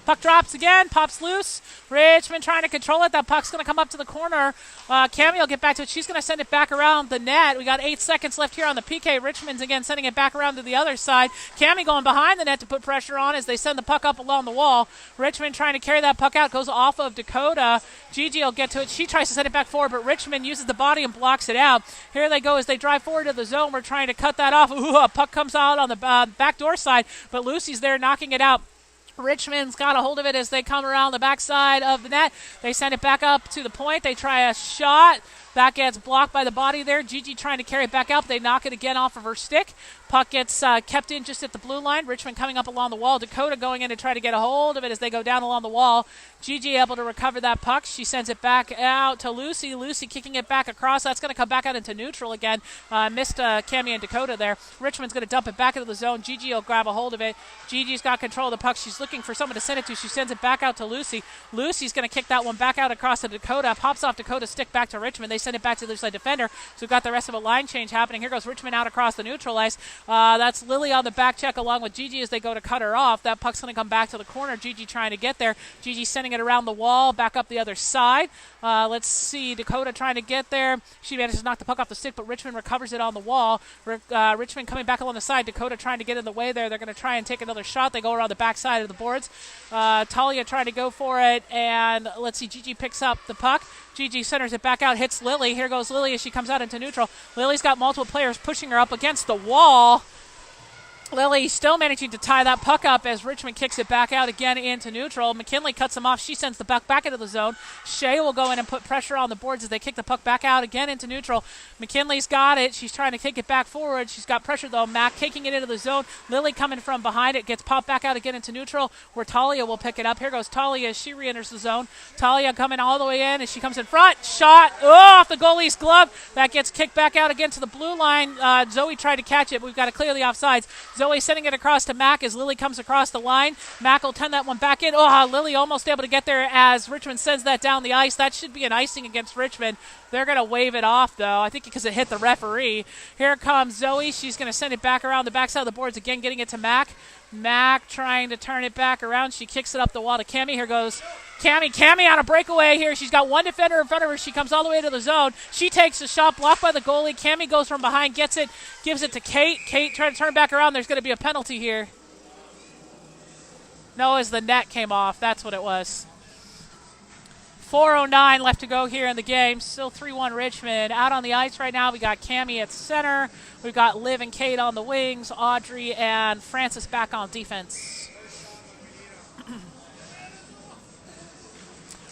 A: Puck drops again, pops loose. Richmond trying to control it. That puck's going to come up to the corner. Cammie will get back to it. She's going to send it back around the net. We got 8 seconds left here on the PK. Richmond's again sending it back around to the other side. Cammie going behind the net to put pressure on as they send the puck up along the wall. Richmond trying to carry that puck out. Goes off of Dakota. Gigi will get to it. She tries to send it back forward, but Richmond uses the body and blocks it out. Here they go as they drive forward to the zone. We're trying to cut that off. Ooh, a puck comes out on the back door side, but Lucy's there knocking it out. Richmond's got a hold of it as they come around the backside of the net. They send it back up to the point. They try a shot. That gets blocked by the body there. Gigi trying to carry it back up. They knock it again off of her stick. Puck gets kept in just at the blue line. Richmond coming up along the wall. Dakota going in to try to get a hold of it as they go down along the wall. Gigi able to recover that puck. She sends it back out to Lucy. Lucy kicking it back across. That's going to come back out into neutral again. Missed Cammie and Dakota there. Richmond's going to dump it back into the zone. Gigi will grab a hold of it. Gigi's got control of the puck. She's looking for someone to send it to. She sends it back out to Lucy. Lucy's going to kick that one back out across to Dakota. Pops off Dakota's stick back to Richmond. They send it back to the other side defender. So we've got the rest of a line change happening. Here goes Richmond out across the neutral ice. That's Lily on the back check along with Gigi as they go to cut her off. That puck's going to come back to the corner. Gigi trying to get there. Gigi sending it around the wall, back up the other side. Let's see. Dakota trying to get there. She manages to knock the puck off the stick, but Richmond recovers it on the wall. Richmond coming back along the side. Dakota trying to get in the way there. They're going to try and take another shot. They go around the back side of the boards. Talia trying to go for it, and let's see. Gigi picks up the puck. Gigi centers it back out, hits Lily. Here goes Lily as she comes out into neutral. Lily's got multiple players pushing her up against the wall. Lily still managing to tie that puck up as Richmond kicks it back out again into neutral. McKinley cuts him off. She sends the puck back into the zone. Shea will go in and put pressure on the boards as they kick the puck back out again into neutral. McKinley's got it. She's trying to kick it back forward. She's got pressure, though. Mac kicking it into the zone. Lily coming from behind it. Gets popped back out again into neutral where Talia will pick it up. Here goes Talia as she re-enters the zone. Talia coming all the way in as she comes in front. Shot off the goalie's glove. That gets kicked back out again to the blue line. Zoe tried to catch it. We've got to clear the offsides. Zoe sending it across to Mac as Lily comes across the line. Mac will turn that one back in. Oh, Lily almost able to get there as Richmond sends that down the ice. That should be an icing against Richmond. They're going to wave it off, though, I think because it hit the referee. Here comes Zoe. She's going to send it back around the backside of the boards again, getting it to Mac. Mac trying to turn it back around. She kicks it up the wall to Cammie. Here goes Cammie. Cammie on a breakaway here. She's got one defender in front of her. She comes all the way to the zone. She takes a shot blocked by the goalie. Cammie goes from behind, gets it, gives it to Kate. Kate trying to turn back around. There's going to be a penalty here. No, as the net came off. That's what it was. 4:09 left to go here in the game. Still 3-1 Richmond. Out on the ice right now, we got Cammie at center. We've got Liv and Kate on the wings. Audrey and Francis back on defense.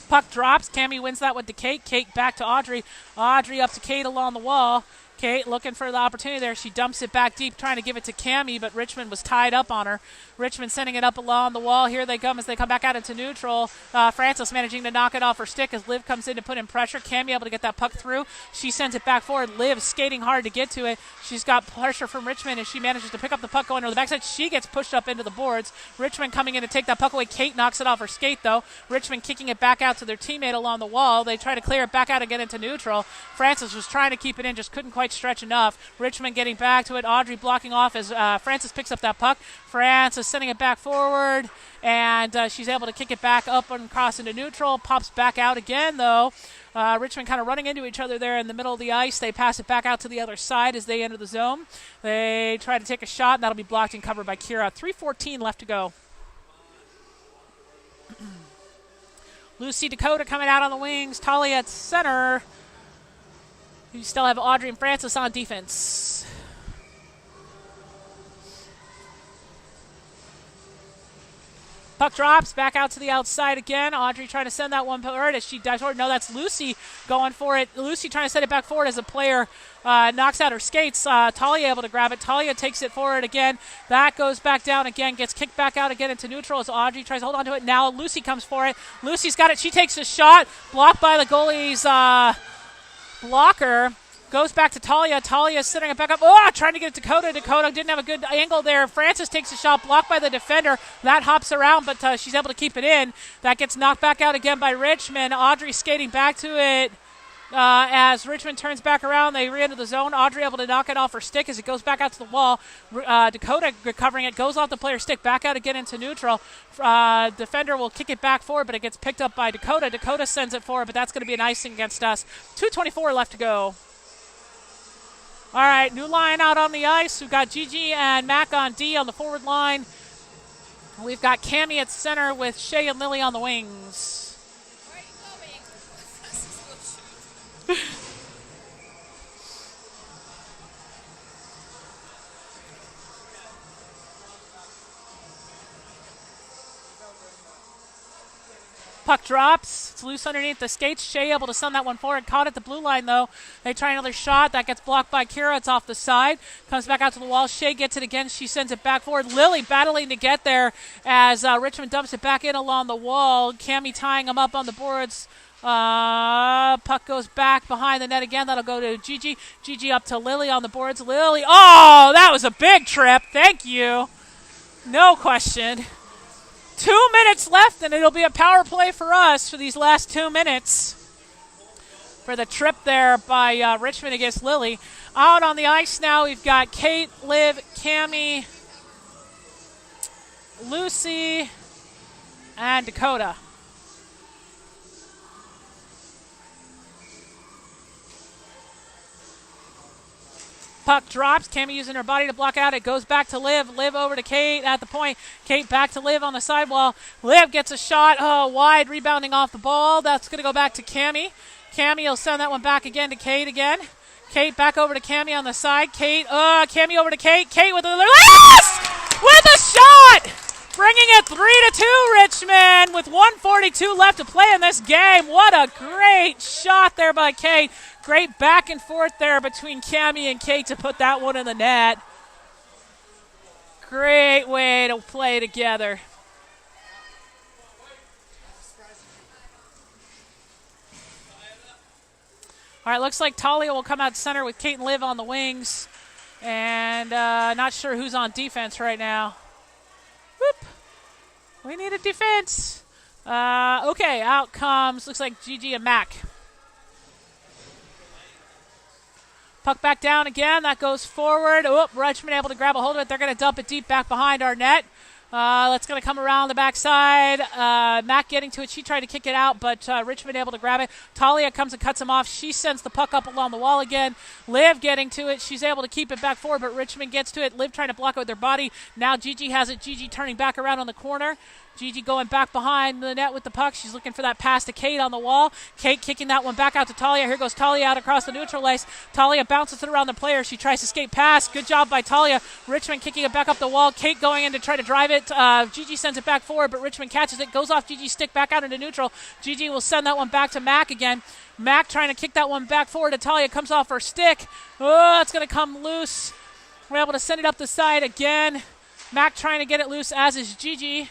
A: Puck drops. Cammy wins that one to Kate. Kate back to Audrey. Audrey up to Kate along the wall. Kate looking for the opportunity there. She dumps it back deep, trying to give it to Cammy, but Richmond was tied up on her. Richmond sending it up along the wall. Here they come as they come back out into neutral. Francis managing to knock it off her stick as Liv comes in to put in pressure. Cammy able to get that puck through. She sends it back forward. Liv skating hard to get to it. She's got pressure from Richmond, and she manages to pick up the puck going to the backside. She gets pushed up into the boards. Richmond coming in to take that puck away. Kate knocks it off her skate, though. Richmond kicking it back out to their teammate along the wall. They try to clear it back out and get into neutral. Francis was trying to keep it in, just couldn't quite stretch enough. Richmond getting back to it. Audrey blocking off as Francis picks up that puck. Francis sending it back forward, and she's able to kick it back up and cross into neutral. Pops back out again, though. Richmond kind of running into each other there in the middle of the ice. They pass it back out to the other side as they enter the zone. They try to take a shot, and that'll be blocked and covered by Kira. 3:14 left to go. Lucy Dakota coming out on the wings. Talia at center. You still have Audrey and Francis on defense. Puck drops back out to the outside again. Audrey trying to send that one forward as she dives forward. No, that's Lucy going for it. Lucy trying to send it back forward as a player knocks out her skates. Talia able to grab it. Talia takes it forward again. That goes back down again. Gets kicked back out again into neutral as Audrey tries to hold on to it. Now Lucy comes for it. Lucy's got it. She takes a shot. Blocked by the goalie's blocker. Goes back to Talia. Talia setting it back up. Oh, trying to get it to Dakota. Dakota didn't have a good angle there. Francis takes a shot, blocked by the defender. That hops around, but she's able to keep it in. That gets knocked back out again by Richmond. Audrey skating back to it as Richmond turns back around. They re-enter the zone. Audrey able to knock it off her stick as it goes back out to the wall. Dakota recovering it. Goes off the player's stick. Back out again into neutral. Defender will kick it back forward, but it gets picked up by Dakota. Dakota sends it forward, but that's going to be an icing against us. 2:24 left to go. All right, new line out on the ice. We've got Gigi and Mac on D on the forward line. We've got Cammy at center with Shay and Lily on the wings.
B: Where are you going?
A: Puck drops. It's loose underneath the skates. Shea able to send that one forward. Caught at the blue line, though. They try another shot. That gets blocked by Kira. It's off the side. Comes back out to the wall. Shea gets it again. She sends it back forward. Lily battling to get there as Richmond dumps it back in along the wall. Cammy tying them up on the boards. Puck goes back behind the net again. That'll go to Gigi. Gigi up to Lily on the boards. Lily. Oh, that was a big trip. Thank you. No question. 2 minutes left, and it'll be a power play for us for these last 2 minutes for the trip there by Richmond against Lily. Out on the ice now, we've got Kate, Liv, Cammy, Lucy, and Dakota. Puck drops. Cammy using her body to block out. It goes back to Liv. Liv over to Kate at the point. Kate back to Liv on the sidewall. Liv gets a shot wide, rebounding off the ball. That's going to go back to Cammy. Cammy will send that one back again to Kate again. Kate back over to Cammy on the side. Cammy over to Kate. Kate with a shot! Bringing it 3-2 Richmond with 1:42 left to play in this game. What a great shot there by Kate. Great back and forth there between Cammy and Kate to put that one in the net. Great way to play together. All right, looks like Talia will come out center with Kate and Liv on the wings. And not sure who's on defense right now. Whoop. We need a defense. Okay, out comes, looks like Gigi and Mac. Puck back down again. That goes forward. Oh, Richmond able to grab a hold of it. They're going to dump it deep back behind our net. That's going to come around the backside. Mac getting to it. She tried to kick it out, but Richmond able to grab it. Talia comes and cuts him off. She sends the puck up along the wall again. Liv getting to it. She's able to keep it back forward, but Richmond gets to it. Liv trying to block it with her body. Now Gigi has it. Gigi turning back around on the corner. Gigi going back behind the net with the puck. She's looking for that pass to Kate on the wall. Kate kicking that one back out to Talia. Here goes Talia out across the neutral ice. Talia bounces it around the player. She tries to skate past. Good job by Talia. Richmond kicking it back up the wall. Kate going in to try to drive it. Gigi sends it back forward, but Richmond catches it. Goes off Gigi's stick back out into neutral. Gigi will send that one back to Mac again. Mac trying to kick that one back forward to Talia. Comes off her stick. Oh, it's going to come loose. We're able to send it up the side again. Mac trying to get it loose, as is Gigi.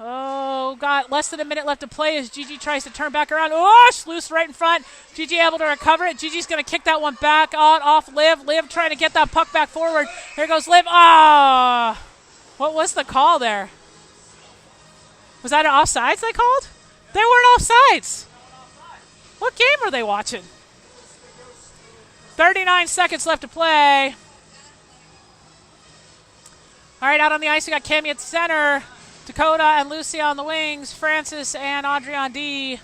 A: Oh, got less than a minute left to play as Gigi tries to turn back around. Oh, it's loose right in front. Gigi able to recover it. Gigi's going to kick that one back out off Liv. Liv trying to get that puck back forward. Here goes Liv. Ah! What was the call there? Was that an offsides they called? They weren't offsides. What game are they watching? 39 seconds left to play. All right, out on the ice, we got Cammie at center. Dakota and Lucy on the wings. Francis and Audrey on D.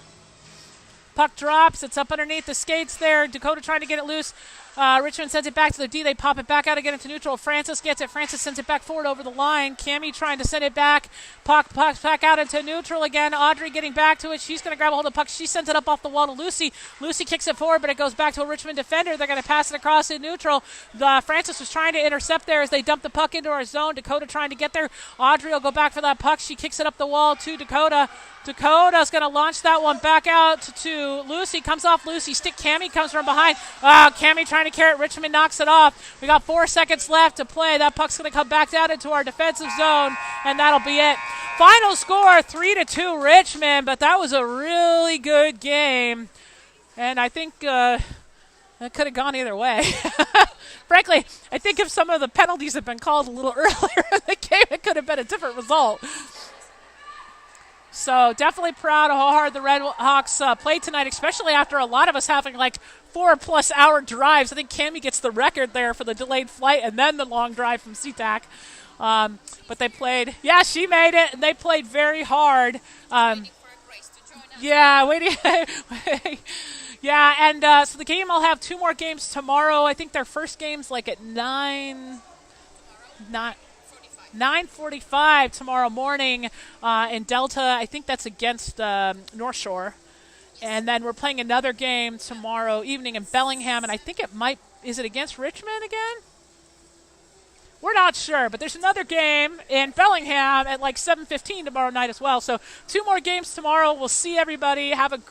A: Puck drops. It's up underneath the skates there. Dakota trying to get it loose. Richmond sends it back to the D. They pop it back out again into neutral. Francis gets it. Francis sends it back forward over the line. Cammie trying to send it back. Puck back out into neutral again. Audrey getting back to it. She's going to grab a hold of the puck. She sends it up off the wall to Lucy. Lucy kicks it forward, but it goes back to a Richmond defender. They're going to pass it across in neutral. Francis was trying to intercept there as they dump the puck into our zone. Dakota trying to get there. Audrey will go back for that puck. She kicks it up the wall to Dakota. Dakota's going to launch that one back out to Lucy. Comes off Lucy. Stick Cammie comes from behind. Cammie trying to carry it. Richmond knocks it off. We got 4 seconds left to play. That puck's going to come back down into our defensive zone, and that'll be it. Final score, 3-2 Richmond, but that was a really good game. And I think that could have gone either way. Frankly, I think if some of the penalties had been called a little earlier in the game, it could have been a different result. So definitely proud of how hard the Red Hawks played tonight, especially after a lot of us having like 4+ hour drives. I think Cammie gets the record there for the delayed flight and then the long drive from SeaTac. But they played, yeah, she made it, and they played very hard. Yeah, waiting. Yeah, and so the game will have 2 more games tomorrow. I think their first game's like at 9:45 tomorrow morning in Delta. I think that's against North Shore. And then we're playing another game tomorrow evening in Bellingham, and I think is it against Richmond again? We're not sure, but there's another game in Bellingham at like 7:15 tomorrow night as well. So 2 more games tomorrow. We'll see everybody. Have a great